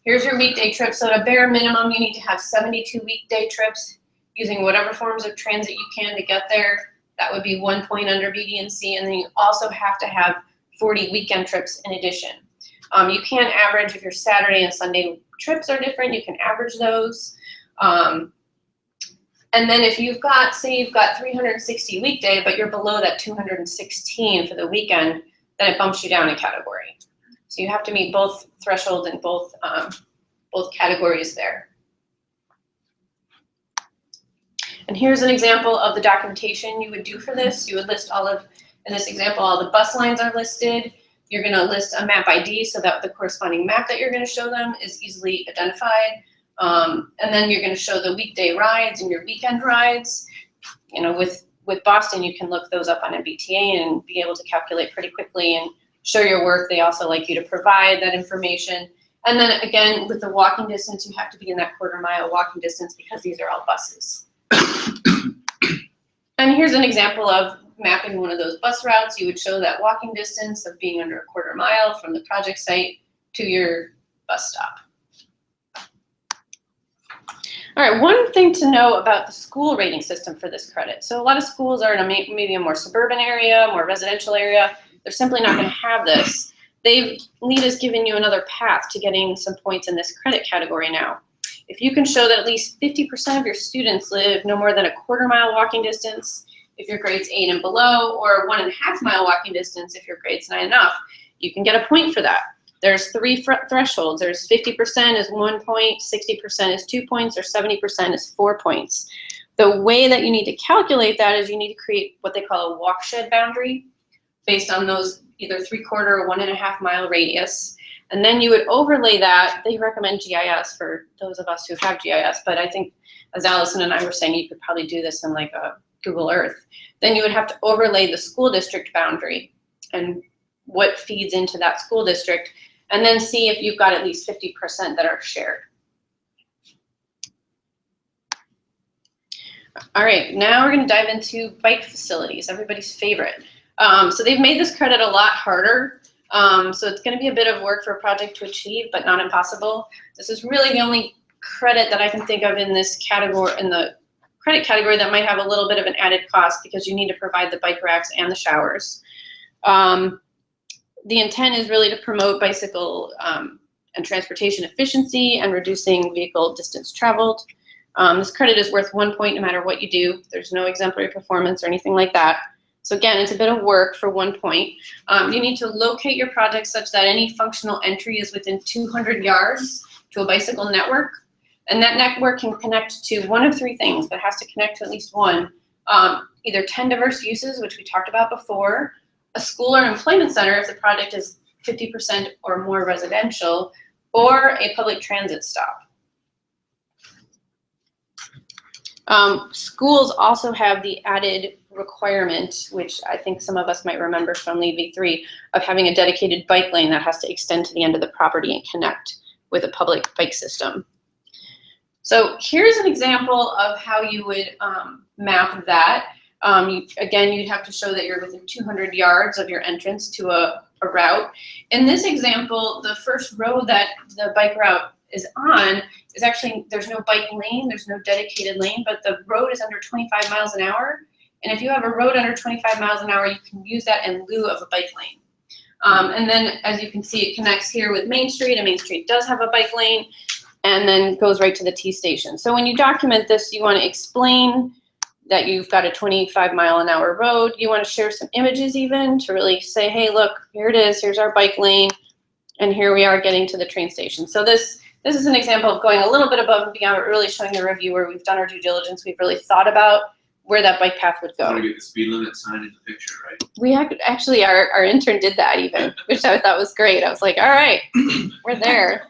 Here's your weekday trip. So at a bare minimum, you need to have 72 weekday trips using whatever forms of transit you can to get there. That would be 1 point under BD&C, and then you also have to have 40 weekend trips in addition. You can average, if your Saturday and Sunday trips are different, you can average those. And then if you've got, say you've got 360 weekday, but you're below that 216 for the weekend, then it bumps you down a category. So you have to meet both thresholds in both categories there. And here's an example of the documentation you would do for this. You would list in this example, all the bus lines are listed. You're gonna list a map ID so that the corresponding map that you're gonna show them is easily identified. And then you're gonna show the weekday rides and your weekend rides. You know, with Boston, you can look those up on MBTA and be able to calculate pretty quickly and show your work. They also like you to provide that information. And then again, with the walking distance, you have to be in that quarter mile walking distance because these are all buses. And here's an example of mapping one of those bus routes. You would show that walking distance of being under a quarter mile from the project site to your bus stop. All right, one thing to know about the school rating system for this credit. So a lot of schools are in maybe a more suburban area, more residential area. They're simply not going to have this. LEED has given you another path to getting some points in this credit category now. If you can show that at least 50% of your students live no more than a quarter mile walking distance, if your grade's 8 and below, or 1.5 mile walking distance if your grade's 9 and up, you can get a point for that. There's 3 thresholds. There's 50% is 1 point, 60% is 2 points, or 70% is 4 points. The way that you need to calculate that is you need to create what they call a walkshed boundary based on those either 3/4 or 1.5 mile radius. And then you would overlay that. They recommend GIS for those of us who have GIS, but I think, as Allison and I were saying, you could probably do this in like a Google Earth. Then you would have to overlay the school district boundary and what feeds into that school district, and then see if you've got at least 50% that are shared. All right, now we're gonna dive into bike facilities, everybody's favorite. So they've made this credit a lot harder. So it's gonna be a bit of work for a project to achieve, but not impossible. This is really the only credit that I can think of in this category, in the credit category, that might have a little bit of an added cost because you need to provide the bike racks and the showers. The intent is really to promote bicycle and transportation efficiency and reducing vehicle distance traveled. This credit is worth 1 point no matter what you do. There's no exemplary performance or anything like that. So again, it's a bit of work for 1 point. You need to locate your project such that any functional entry is within 200 yards to a bicycle network. And that network can connect to one of 3 things, but has to connect to at least one. Either 10 diverse uses, which we talked about before, a school or employment center if the project is 50% or more residential, or a public transit stop. Schools also have the added requirement, which I think some of us might remember from LEED v3, of having a dedicated bike lane that has to extend to the end of the property and connect with a public bike system. So here's an example of how you would map that. Again, you'd have to show that you're within 200 yards of your entrance to a route. In this example, the first road that the bike route is on is actually, there's no bike lane, there's no dedicated lane, but the road is under 25 miles an hour. And if you have a road under 25 miles an hour, you can use that in lieu of a bike lane. And then, as you can see, it connects here with Main Street, and Main Street does have a bike lane, and then goes right to the T station. So when you document this, you want to explain that you've got a 25 mile an hour road. You want to share some images even to really say, hey, look, here it is, here's our bike lane. And here we are getting to the train station. So this is an example of going a little bit above and beyond, but really showing the reviewer we've done our due diligence. We've really thought about where that bike path would You go. wanna get the speed limit sign in the picture, right? We actually, our intern did that even, which I thought was great. I was like, all right, we're there.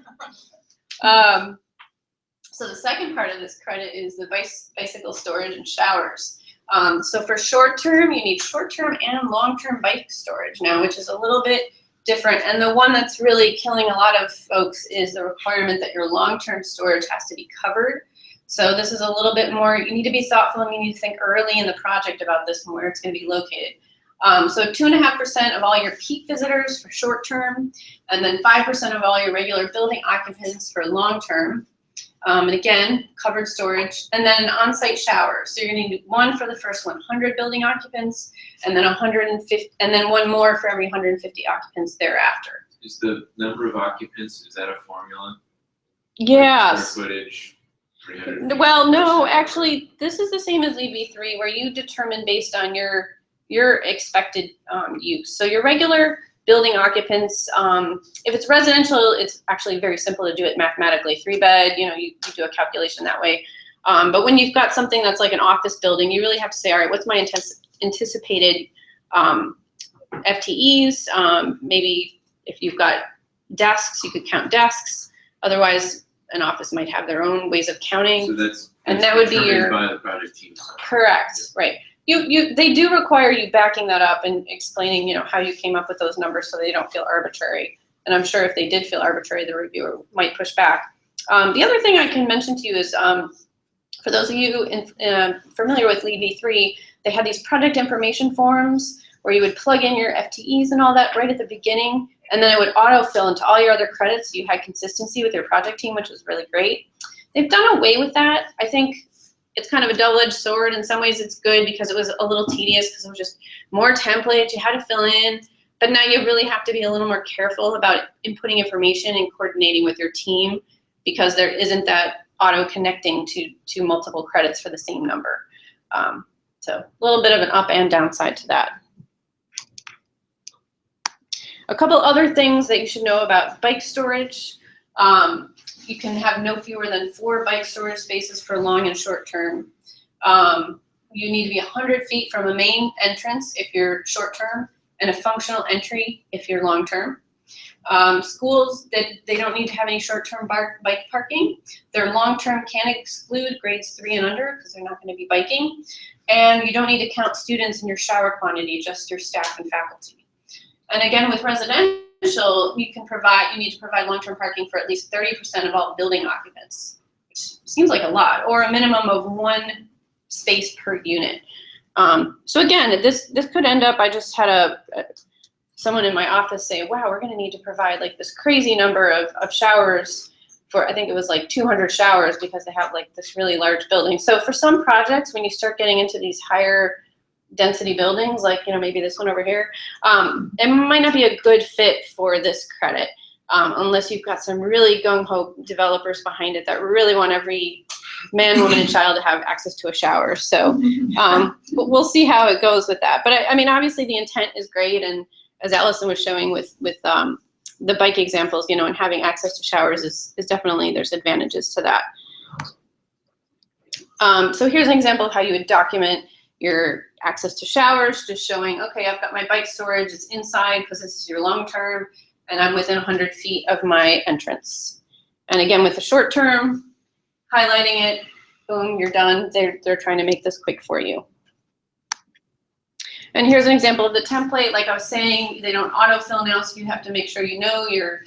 So the second part of this credit is the bicycle storage and showers. So for short term, you need short term and long term bike storage now, which is a little bit different. And the one that's really killing a lot of folks is the requirement that your long term storage has to be covered. So this is a little bit more, you need to be thoughtful and you need to think early in the project about this and where it's going to be located. So 2.5% of all your peak visitors for short term, and then 5% of all your regular building occupants for long term. And again, covered storage, and then on-site showers. So you're going to need one for the first 100 building occupants, and then 150, and then one more for every 150 occupants thereafter. Is the number of occupants, is that a formula? Yes. Square footage, 300. Well, no, actually, this is the same as EB3, where you determine based on your expected use. So your regular building occupants, if it's residential, it's actually very simple to do it mathematically. 3-bed, you do a calculation that way. But when you've got something that's like an office building, you really have to say, all right, what's my anticipated FTEs? Maybe if you've got desks, you could count desks. Otherwise, an office might have their own ways of counting. So that's And that would be determined your- by the project team. Correct, right. They do require you backing that up and explaining, how you came up with those numbers so they don't feel arbitrary. And I'm sure if they did feel arbitrary, the reviewer might push back. The other thing I can mention to you is, for those of you familiar with EB3, they had these project information forms where you would plug in your FTEs and all that right at the beginning, and then it would autofill into all your other credits, so you had consistency with your project team, which was really great. They've done away with that. I think it's kind of a double-edged sword. In some ways it's good because it was a little tedious because it was just more templates you had to fill in. But now you really have to be a little more careful about inputting information and coordinating with your team because there isn't that auto-connecting to multiple credits for the same number. So a little bit of an up and downside to that. A couple other things that you should know about bike storage. You can have no fewer than 4 bike storage spaces for long and short term. You need to be 100 feet from a main entrance if you're short term, and a functional entry if you're long term. Schools, they don't need to have any short term bike parking. Their long term can exclude grades 3 and under because they're not going to be biking. And you don't need to count students in your shower quantity, just your staff and faculty. And again, with residential, you need to provide long-term parking for at least 30% of all building occupants, which seems like a lot, or a minimum of 1 space per unit. So again, this could end up, I just had someone in my office say, wow, we're gonna need to provide like this crazy number of showers for, I think it was like 200 showers because they have like this really large building. So for some projects, when you start getting into these higher density buildings, like maybe this one over here, it might not be a good fit for this credit unless you've got some really gung-ho developers behind it that really want every man, woman, and child to have access to a shower. So but we'll see how it goes with that. But I mean, obviously the intent is great, and as Allison was showing with the bike examples, and having access to showers is definitely, there's advantages to that. So here's an example of how you would document your access to showers, just showing, okay, I've got my bike storage, it's inside because this is your long term, and I'm within 100 feet of my entrance. And again, with the short term, highlighting it, boom, you're done. They're trying to make this quick for you. And here's an example of the template. Like I was saying, they don't autofill now, so you have to make sure you know your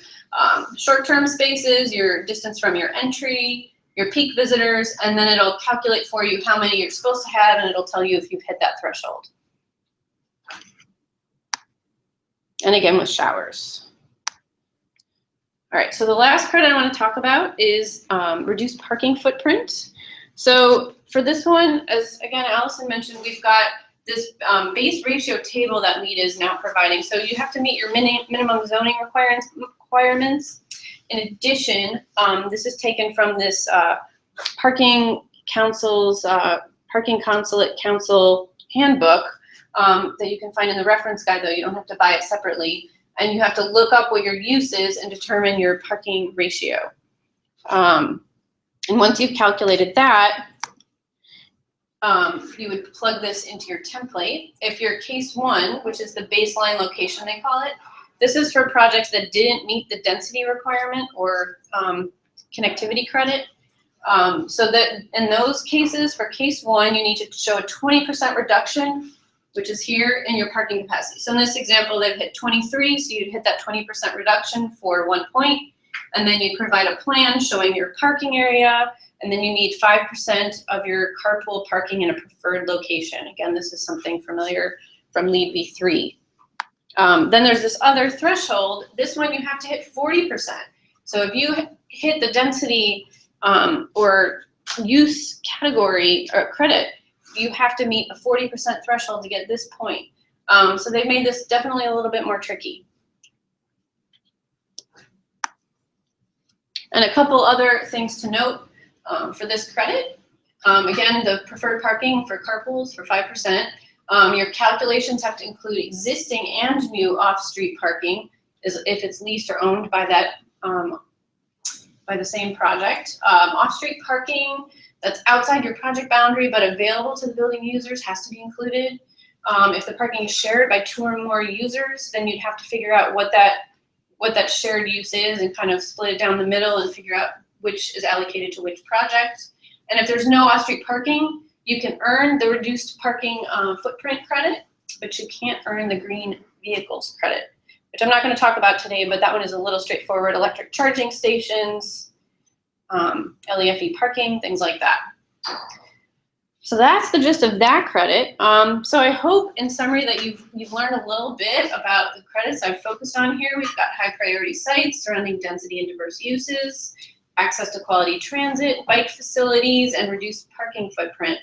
short-term spaces, your distance from your entry, your peak visitors, and then it'll calculate for you how many you're supposed to have, and it'll tell you if you've hit that threshold. And again, with showers. All right, so the last credit I want to talk about is reduced parking footprint. So for this one, as again, Allison mentioned, we've got this base ratio table that LEED is now providing. So you have to meet your minimum zoning requirements. In addition, this is taken from this Parking Consulate Council handbook that you can find in the reference guide, though you don't have to buy it separately. and you have to look up what your use is and determine your parking ratio. And once you've calculated that, you would plug this into your template. If you're case 1, which is the baseline location they call it, this is for projects that didn't meet the density requirement or connectivity credit. So that in those cases, for case 1, you need to show a 20% reduction, which is here, in your parking capacity. So in this example, they've hit 23, so you'd hit that 20% reduction for 1 point, and then you'd provide a plan showing your parking area, and then you need 5% of your carpool parking in a preferred location. Again, this is something familiar from LEED v3. Then there's this other threshold. This one you have to hit 40%. So if you hit the density or use category or credit, you have to meet a 40% threshold to get this point. So they've made this definitely a little bit more tricky. And a couple other things to note for this credit. Again, the preferred parking for carpools for 5%. Your calculations have to include existing and new off-street parking, if it's leased or owned by that by the same project. Off-street parking that's outside your project boundary but available to the building users has to be included. If the parking is shared by 2 or more users, then you'd have to figure out what that shared use is and kind of split it down the middle and figure out which is allocated to which project. And if there's no off-street parking, you can earn the reduced parking footprint credit, but you can't earn the green vehicles credit, which I'm not going to talk about today, but that one is a little straightforward. Electric charging stations, LEFE parking, things like that. So that's the gist of that credit. So I hope, in summary, that you've learned a little bit about the credits I've focused on here. We've got high priority sites surrounding density and diverse uses, access to quality transit, bike facilities, and reduced parking footprint.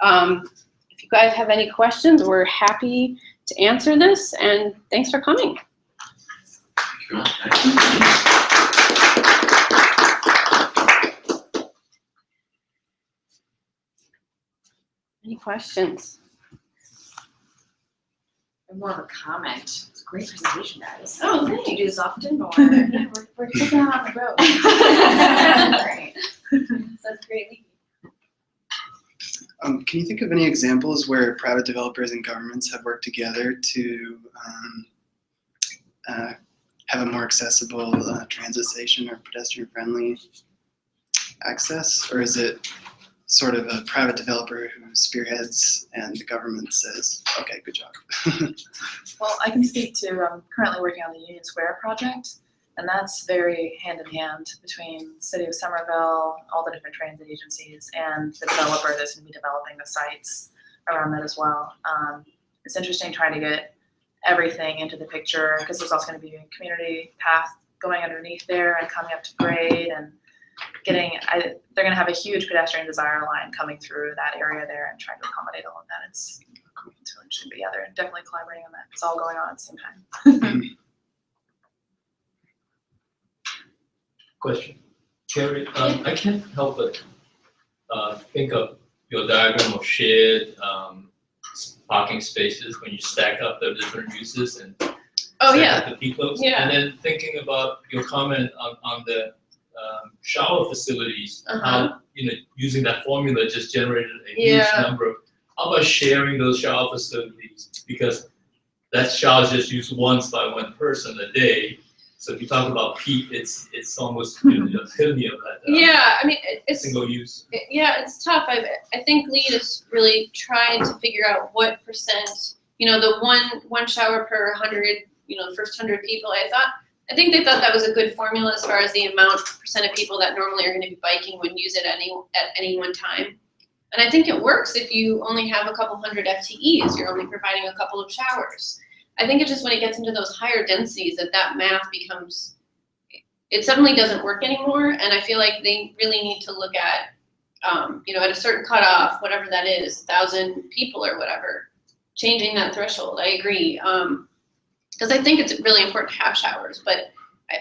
If you guys have any questions, we're happy to answer this, and thanks for coming. Any questions? More of a comment. It's a great presentation, guys. Oh, Do thanks. you do this often, or? Yeah, we're taking it on the road. Great. That's great. Can you think of any examples where private developers and governments have worked together to have a more accessible transit station or pedestrian-friendly access? Or is it sort of a private developer who spearheads and the government says, okay, good job? Well, I can speak to, I'm currently working on the Union Square project, and that's very hand in hand between the city of Somerville, all the different transit agencies, and the developer that's going to be developing the sites around that as well. It's interesting trying to get everything into the picture, because there's also going to be a community path going underneath there and coming up to grade, and they're going to have a huge pedestrian desire line coming through that area there and trying to accommodate all of that. It's really interesting, but yeah, they're definitely collaborating on that. It's all going on at the same time. Question. Carrie, I can't help but think of your diagram of shared parking spaces when you stack up the different uses and Oh, stack yeah. up the peak loads. Yeah. And then thinking about your comment on the shower facilities, how using that formula just generated a huge number of. How about sharing those shower facilities, because that shower is just used once by one person a day. So if you talk about peak, it's almost the epitome of that. Yeah, I mean, it's Single use. it's tough. I think LEED is really trying to figure out what percent, the one shower per 100, the first 100 people. I think they thought that was a good formula as far as the percent of people that normally are going to be biking would use it at any one time. And I think it works if you only have a couple hundred FTEs. You're only providing a couple of showers. I think it's just when it gets into those higher densities that math becomes, it suddenly doesn't work anymore. And I feel like they really need to look at, at a certain cutoff, whatever that is, 1,000 people or whatever, changing that threshold. I agree. Because I think it's really important to have showers, but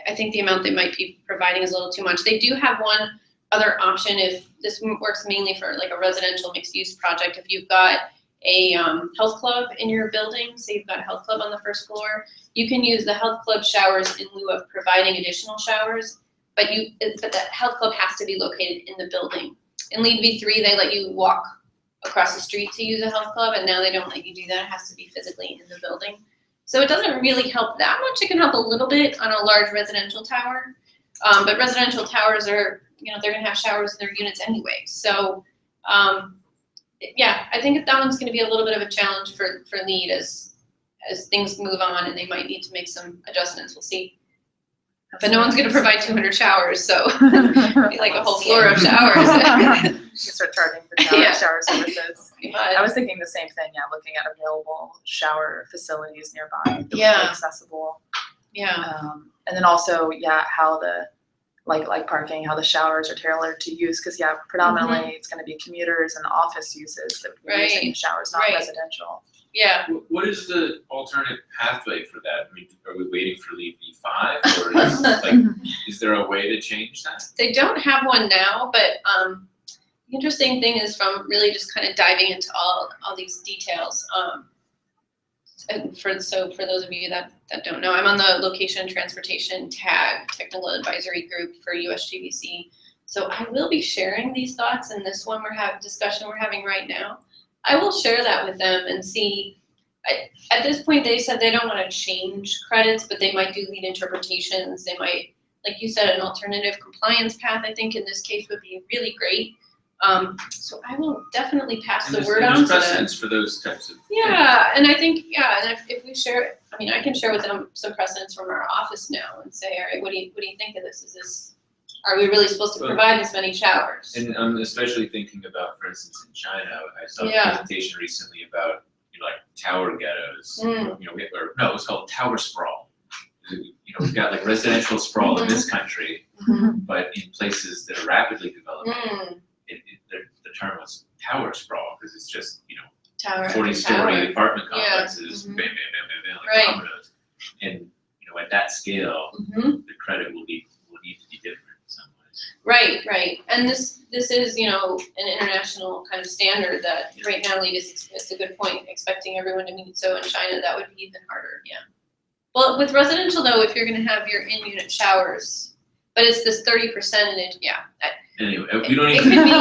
I think the amount they might be providing is a little too much. They do have one other option if this works mainly for like a residential mixed use project. If you've got a health club in your building, say you've got a health club on the first floor, you can use the health club showers in lieu of providing additional showers, but that health club has to be located in the building. In LEED v3, they let you walk across the street to use a health club, and now they don't let you do that. It has to be physically in the building. So it doesn't really help that much. It can help a little bit on a large residential tower, but residential towers are, they're gonna have showers in their units anyway. So yeah, I think that one's gonna be a little bit of a challenge for LEED as things move on, and they might need to make some adjustments. We'll see. But no one's gonna provide 200 showers, so it'll be like a whole floor of showers. You start charging for shower services. I was thinking the same thing, looking at available shower facilities nearby that would be accessible. Yeah. And then also, how the, like parking, how the showers are tailored to use, because predominantly it's gonna be commuters and office uses that would be using the showers, not residential. Yeah. What is the alternate pathway for that? I mean, are we waiting for LEED v5, or is there a way to change that? They don't have one now, but the interesting thing is from really just kind of diving into all these details. And for those of you that don't know, I'm on the Location Transportation TAG Technical Advisory Group for USGBC. So I will be sharing these thoughts in this one discussion we're having right now. I will share that with them and see. At this point, they said they don't want to change credits, but they might do LEED interpretations. They might, like you said, an alternative compliance path, I think in this case would be really great. So I will definitely pass the word on to them. There's precedence for those types of things. And I think, and if we share, I can share with them some precedents from our office now and say, all right, what do you think of this? Are we really supposed to provide this many showers? And I'm especially thinking about, for instance, in China, I saw a presentation recently about like tower ghettos. It was called tower sprawl. We've got like residential sprawl in this country, but in places that are rapidly developing, the term was tower sprawl because it's just 40-story apartment complexes, bam, bam, bam, bam, bam, like dominoes. And at that scale, the credit will need to be different in some ways. Right. And this is an international kind of standard that right now LEED is, it's a good point, expecting everyone to meet. So in China, that would be even harder. Well, with residential though, if you're going to have your in-unit showers, but it's this 30%, Anyway, we don't even. It could be,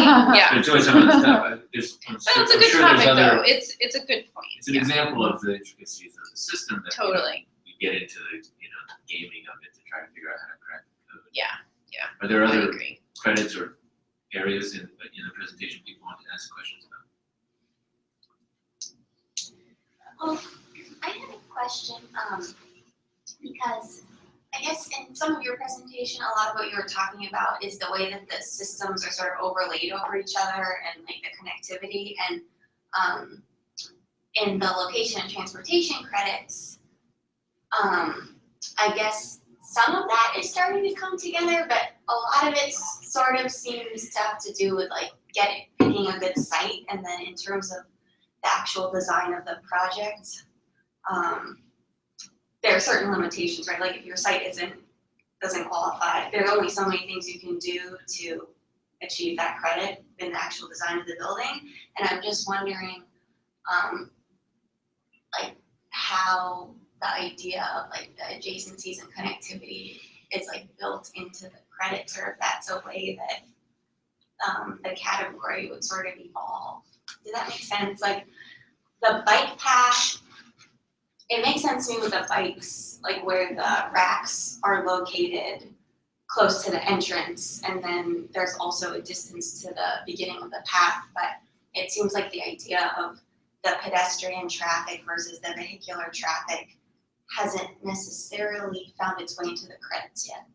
There's always some other stuff. It's a good topic though. It's a good point. It's an example of the intricacies of the system that totally. We get into the gaming of it to try to figure out how to crack the code. Yeah. Are there other credits or areas in the presentation people want to ask questions about? I had a question, because I guess in some of your presentation, a lot of what you were talking about is the way that the systems are sort of overlaid over each other and like the connectivity, and in the location and transportation credits, I guess some of that is starting to come together, but a lot of it sort of seems to have to do with like picking a good site, and then in terms of the actual design of the project, there are certain limitations, right? Like if your site doesn't qualify, there are only so many things you can do to achieve that credit in the actual design of the building. And I'm just wondering, like how the idea of like the adjacencies and connectivity is like built into the credits, or if that's a way that the category would sort of evolve. Does that make sense? Like the bike path, it makes sense to me with the bikes, like where the racks are located close to the entrance, and then there's also a distance to the beginning of the path, but it seems like the idea of the pedestrian traffic versus the vehicular traffic hasn't necessarily found its way into the credits yet.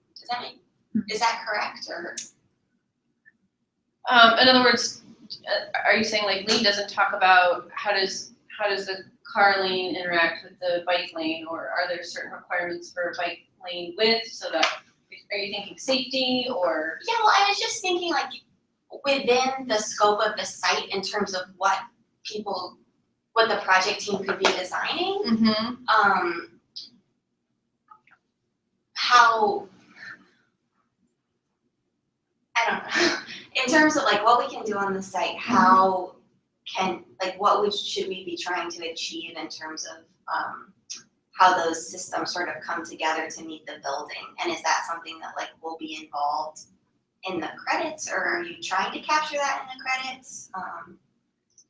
Is that correct, or? In other words, are you saying like LEED doesn't talk about how does the car lane interact with the bike lane, or are there certain requirements for a bike lane width so that, are you thinking safety or? Yeah, well, I was just thinking like within the scope of the site in terms of what the project team could be designing, how, I don't know, in terms of like what we can do on the site, how should we be trying to achieve in terms of how those systems sort of come together to meet the building? And is that something that like will be involved in the credits, or are you trying to capture that in the credits?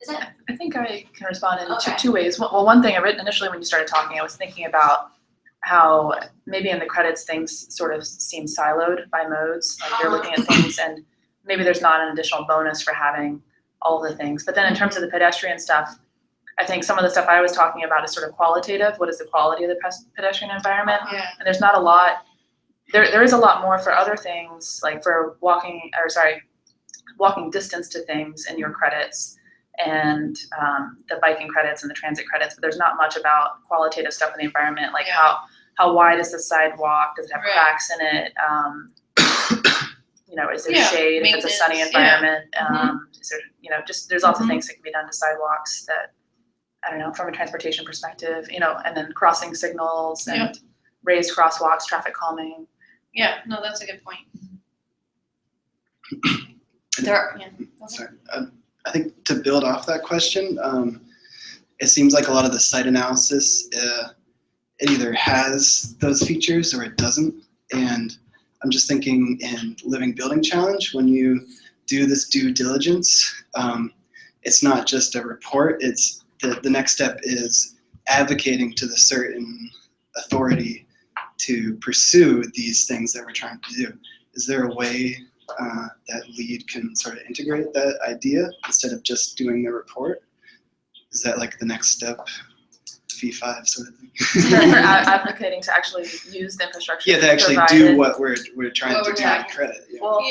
Is it? I think I can respond in Okay. two ways. Well, one thing I written initially when you started talking, I was thinking about how maybe in the credits things sort of seem siloed by modes. Like you're looking at things and maybe there's not an additional bonus for having all the things. But then in terms of the pedestrian stuff, I think some of the stuff I was talking about is sort of qualitative. What is the quality of the pedestrian environment? Yeah. And there's not a lot. There is a lot more for other things, like for walking distance to things in your credits, and the biking credits and the transit credits. But there's not much about qualitative stuff in the environment, like how wide is the sidewalk? Does it have Right. cracks in it? Is there Yeah, shade if it's a sunny maintenance, yeah. environment? Is there, just there's lots of things that can be done to sidewalks that, I don't know, from a transportation perspective, and then crossing signals and raised crosswalks, traffic calming. Yeah, no, that's a good point. Sorry, I think to build off that question, it seems like a lot of the site analysis, it either has those features or it doesn't. And I'm just thinking in Living Building Challenge, when you do this due diligence, it's not just a report, it's the next step is advocating to the certain authority to pursue these things that we're trying to do. Is there a way that LEED can sort of integrate that idea instead of just doing the report? Is that like the next step, V5 sort of thing? For advocating to actually use the infrastructure. Yeah, to actually do what we're trying to do on credit. Yeah. Well,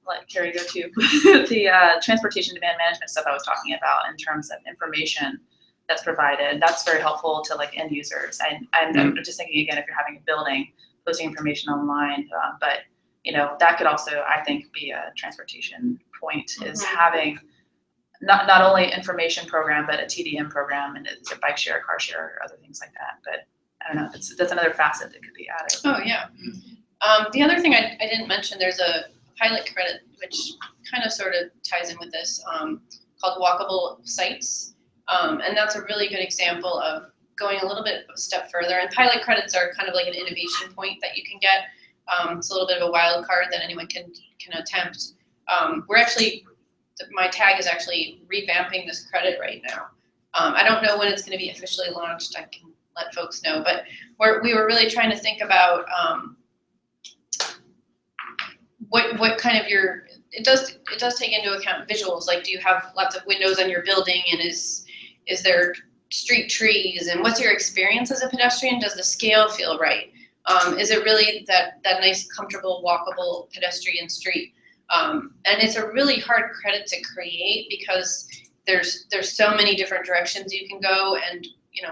let Carrie go too. The transportation demand management stuff I was talking about in terms of information that's provided, that's very helpful to like end users. I'm just thinking again, if you're having a building, posting information online, but that could also, I think, be a transportation point, is having not only information program, but a TDM program, and it's a bike share, car share, or other things like that. But I don't know, that's another facet that could be added. Oh, yeah. The other thing I didn't mention, there's a pilot credit, which kind of sort of ties in with this, called Walkable Sites. And that's a really good example of going a little bit a step further. And pilot credits are kind of like an innovation point that you can get. It's a little bit of a wild card that anyone can attempt. My tag is actually revamping this credit right now. I don't know when it's going to be officially launched. I can let folks know, but we were really trying to think about what kind of it does take into account visuals. Like, do you have lots of windows on your building, and is there street trees, and what's your experience as a pedestrian? Does the scale feel right? Is it really that nice, comfortable, walkable pedestrian street? And it's a really hard credit to create because there's so many different directions you can go, and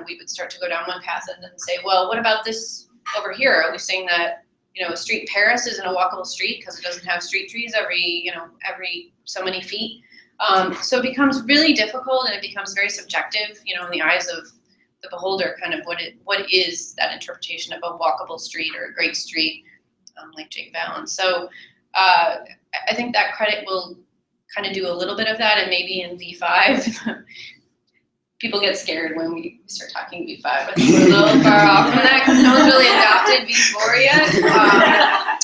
we would start to go down one path and then say, well, what about this over here? Are we saying that a street in Paris isn't a walkable street because it doesn't have street trees every so many feet? So it becomes really difficult, and it becomes very subjective, in the eyes of the beholder, kind of what is that interpretation of a walkable street or a great street, like Jake Vallon. So I think that credit will kind of do a little bit of that, and maybe in V5, people get scared when we start talking V5. I think we're a little far off from that because no one's really adopted V4 yet.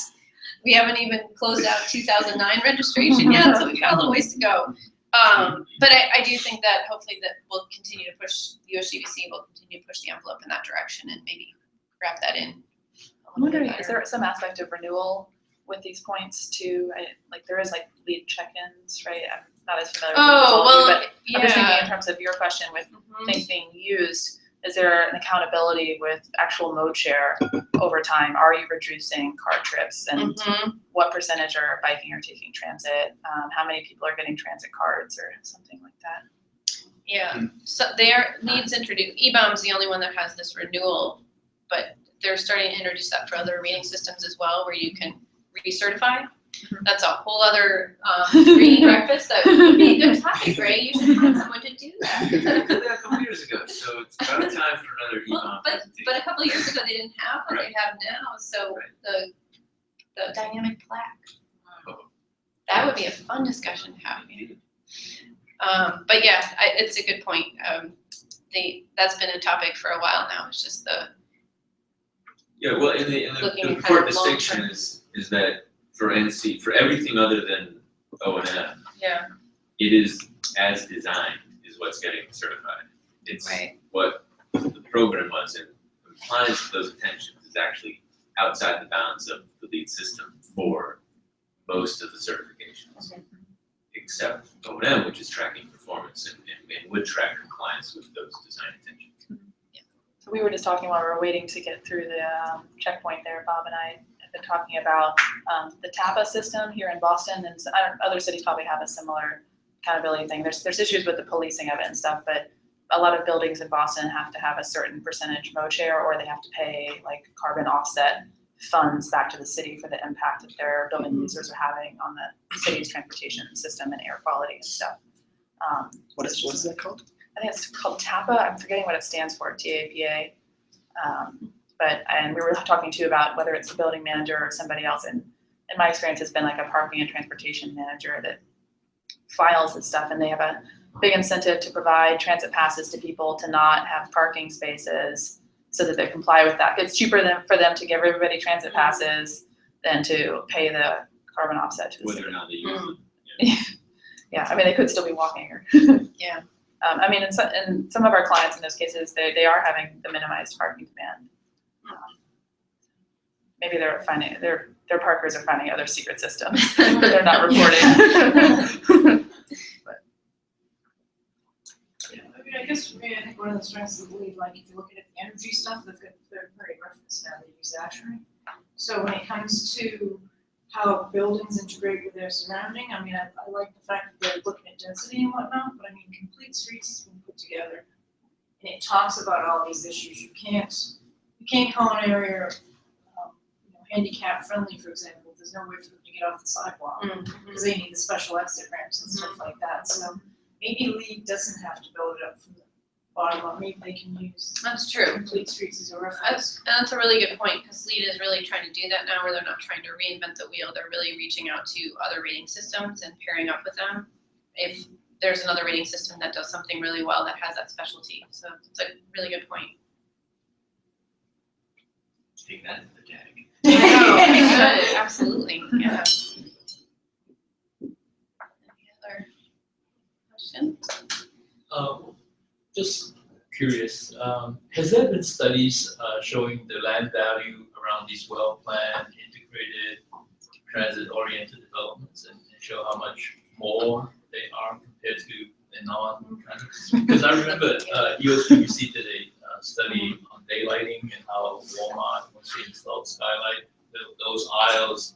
We haven't even closed out 2009 registration yet, so we've got a little ways to go. But I do think that hopefully that we'll continue to push, USGBC will continue to push the envelope in that direction and maybe wrap that in. I'm wondering, is there some aspect of renewal with these points too? There is LEED check-ins, right? I'm not as familiar with but I'm just thinking in terms of your question with things being used, is there an accountability with actual mode share over time? Are you reducing car trips, and what percentage are biking or taking transit? How many people are getting transit cards or something like that? Yeah, so LEED's introduced, eBaum's the only one that has this renewal, but they're starting to introduce that for other rating systems as well, where you can recertify. That's a whole other green breakfast that would be a good topic, Ray. You should find someone to do that. They did that a couple years ago, so it's about time for another eBaum presentation. But a couple of years ago they didn't have what they have now. So the dynamic plaque. That would be a fun discussion to have. But yeah, it's a good point. That's been a topic for a while now. It's just the Yeah, well, and the Looking at important kind of long distinction is that for NC, for everything other than O&M, yeah. it is as designed is what's getting certified. It's Right. what the program was, and compliance with those intentions is actually outside the bounds of the lead system for most of the certifications, except O&M, which is tracking performance and would track compliance with those design intentions. So we were just talking while we were waiting to get through the checkpoint there. Bob and I have been talking about the TAPA system here in Boston, and other cities probably have a similar accountability thing. There's issues with the policing of it and stuff, but a lot of buildings in Boston have to have a certain percentage mo share, or they have to pay like carbon offset funds back to the city for the impact that their building users are having on the city's transportation system and air quality and stuff. What is that called? I think it's called TAPA. I'm forgetting what it stands for, TAPA. And we were talking too about whether it's the building manager or somebody else. And in my experience, it's been like a parking and transportation manager that files this stuff, and they have a big incentive to provide transit passes to people to not have parking spaces so that they comply with that. It's cheaper for them to give everybody transit passes than to pay the carbon offset to the Whether city. or not they use them. Yeah, I mean, they could still be walking. Or Yeah. I mean, in some of our clients in those cases, they are having the minimized parking demand. Maybe their parkers are finding other secret systems that they're not reporting. Yeah, I mean, I guess for me, I think one of the strengths of the lead, like if you look at the energy stuff, they've got third-party reference now, they use ASHRAE. So when it comes to how buildings integrate with their surrounding, I mean, I like the fact that they're looking at density and whatnot, but I mean, Complete Streets has been put together. And it talks about all these issues. You can't call an area, handicap friendly, for example, there's no way for them to get off the sidewalk. Because they need the special exit ramps and stuff like that, so maybe LEED doesn't have to build it up from the bottom up, maybe they can use That's true. Complete Streets as a reference. That's a really good point, because LEED is really trying to do that now, where they're not trying to reinvent the wheel. They're really reaching out to other rating systems and pairing up with them. If there's another rating system that does something really well that has that specialty, so it's a really good point. Take that to the tag. I know, absolutely, yeah. Any other questions? Just curious, has there been studies showing the land value around these well-planned, integrated, transit-oriented developments and show how much more they are compared to the non-transit? Because I remember USGBC did a study on daylighting and how Walmart, once they installed skylight, those aisles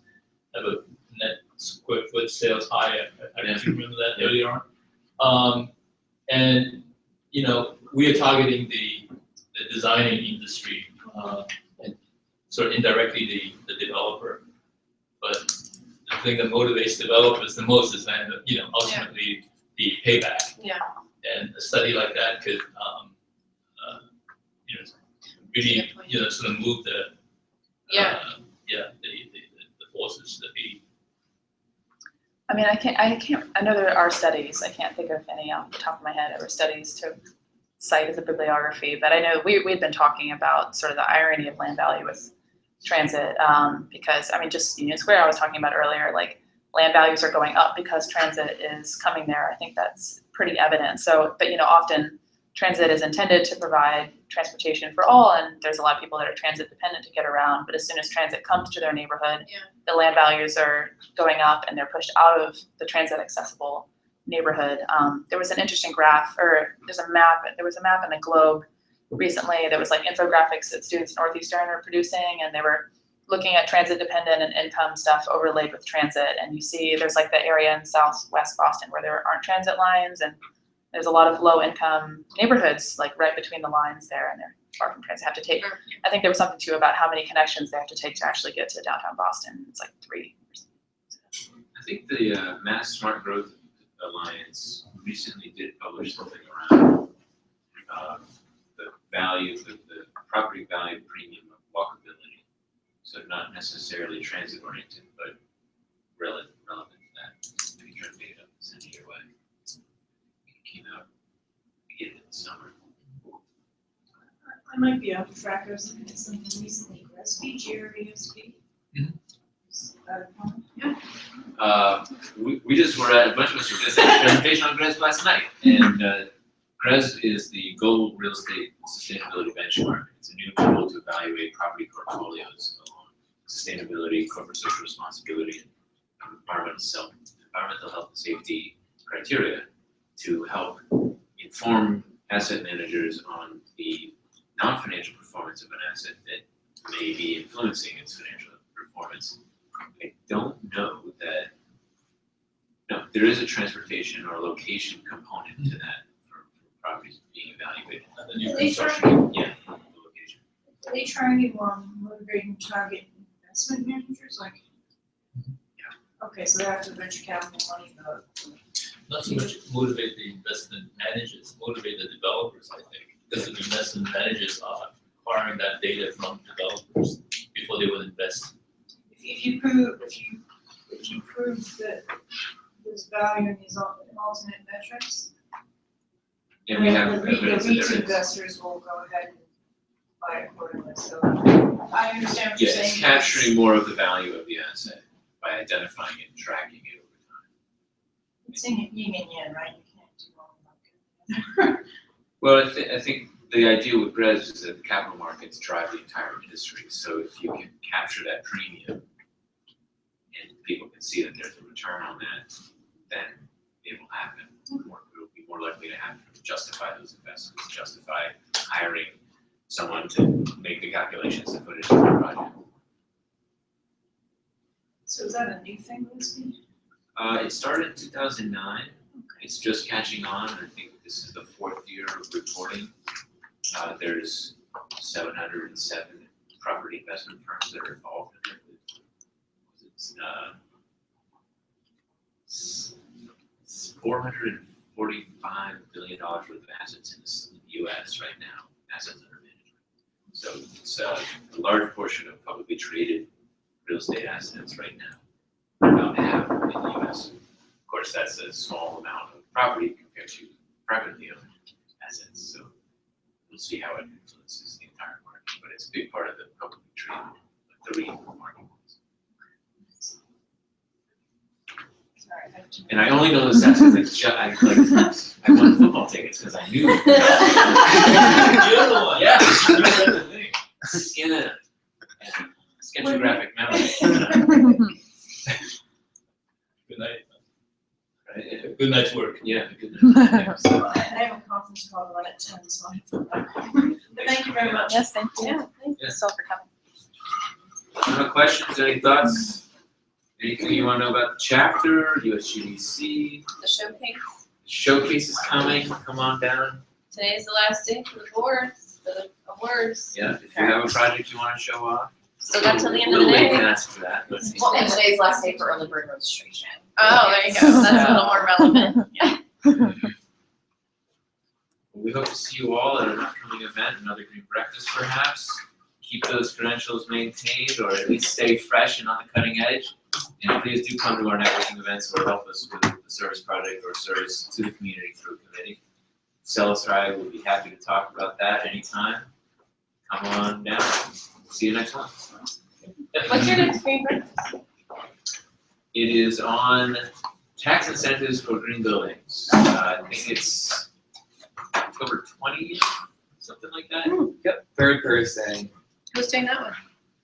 have a net square foot sales high. I don't know if you remember that earlier on. And we are targeting the designing industry and sort of indirectly the developer. But the thing that motivates developers the most is then ultimately the payback. Yeah. And a study like that could really sort of move the the forces that be. I mean, I know there are studies, I can't think of any off the top of my head, ever studies to cite as a bibliography, but I know we've been talking about sort of the irony of land value with transit, because, I mean, just Union Square, I was talking about earlier, like, land values are going up because transit is coming there. I think that's pretty evident. So, but, often transit is intended to provide transportation for all, and there's a lot of people that are transit dependent to get around, but as soon as transit comes to their neighborhood, the land values are going up and they're pushed out of the transit accessible neighborhood. There was an interesting graph, or there was a map in the Globe recently that was like infographics that students at Northeastern are producing, and they were looking at transit dependent and income stuff overlaid with transit, and you see there's like the area in Southwest Boston where there aren't transit lines, and there's a lot of low income neighborhoods like right between the lines there, and they're far from transit. Have to take, I think there was something too about how many connections they have to take to actually get to downtown Boston. It's like 3. I think the Mass Smart Growth Alliance recently did publish something around the value, the property value premium of walkability. So not necessarily transit oriented, but relevant to that future data sent your way. I might be off track. I was looking at something recently, GRESB, GRESB. Mhm. Is that a one? We just were at, a bunch of us were just at a presentation on GRESB last night. And GRESB is the Global Real Estate Sustainability Benchmark. It's a new tool to evaluate property portfolios along sustainability, corporate social responsibility, and environmental health and safety criteria to help inform asset managers on the non-financial performance of an asset that may be influencing its financial performance. I don't know that, no, there is a transportation or location component to that for properties being evaluated. And the new They construction. Yeah, the location. Are they trying to motivate and target investment managers, like? Okay, so they're after venture capital money, though. Not so much motivate the investment managers, motivate the developers, I think, because the investment managers are acquiring that data from developers before they will invest. If you prove that there's value in these alternate metrics, And we have the evidence that REIT there is. investors will go ahead and buy accordingly, so I understand what you're Yeah, saying. it's capturing more of the value of the asset by identifying it and tracking it over time. It's in yin and yang, right? You can't do one without the other. Well, I think the idea with GRESB is that the capital markets drive the entire industry. So if you can capture that premium and people can see that there's a return on that, then it will happen. It will be more likely to happen, justify those investments, justify hiring someone to make the calculations to put it into the project. So is that a new thing, Lisby? It started in 2009. It's just catching on. I think this is the 4th year of reporting. There's 707 property investment firms that are involved in it. It's $445 billion worth of assets in the U.S. right now, assets under management. So it's a large portion of publicly traded real estate assets right now, about half in the U.S. Of course, that's a small amount of property compared to privately owned assets. So we'll see how it influences the entire market, but it's a big part of the publicly traded, the REIT market. Sorry, I have to. And I only know this because I won football tickets because I knew. You're the one. Yeah. You're the thing. In a sketchographic memory. Good night. Right? Good night's work. Yeah, good night. I have a conference call right at 10, so I have to. But thank you very much. Yes, thank you. Yeah, thank Thanks all for coming. Any questions, any thoughts? Anything you want to know about the chapter, USGBC? The showcase, Showcase is coming, come on down. today's the last day for the boards, for the awards. Yeah, if you have a project you want to show off. Still got till the end of Little the late day. to ask for that, but. Well, and today's last day for early bird registration. Oh, there you go, that's a little more relevant. We hope to see you all at an upcoming event, another green breakfast perhaps. Keep those credentials maintained or at least stay fresh and on the cutting edge. And please do come to our networking events or help us with the service project or service to the community through a committee. Celis or I will be happy to talk about that anytime. Come on down. See you next month. What's your next green breakfast? It is on tax incentives for green buildings. I think it's October 20th, something like that. Yep, third Thursday. Who's doing that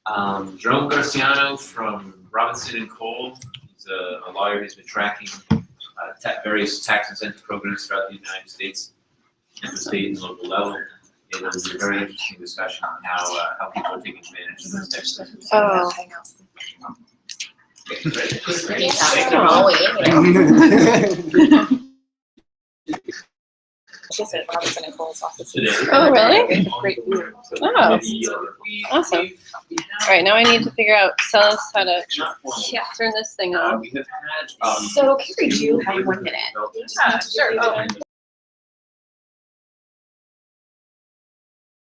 one? Jerome Garciano from Robinson and Cole. He's a lawyer who's been tracking various tax incentive programs throughout the United States at the state and local level. It was a very interesting discussion on how people are taking advantage of those types of things. Oh. Okay, great. Great. Just at Robinson and Cole's office. Today. Oh, really? Great view. Oh. Awesome. All right, now I need to figure out, tell us how to turn this thing on. We have had. So Carrie, do you have 1 minute? Yeah, sure. Oh.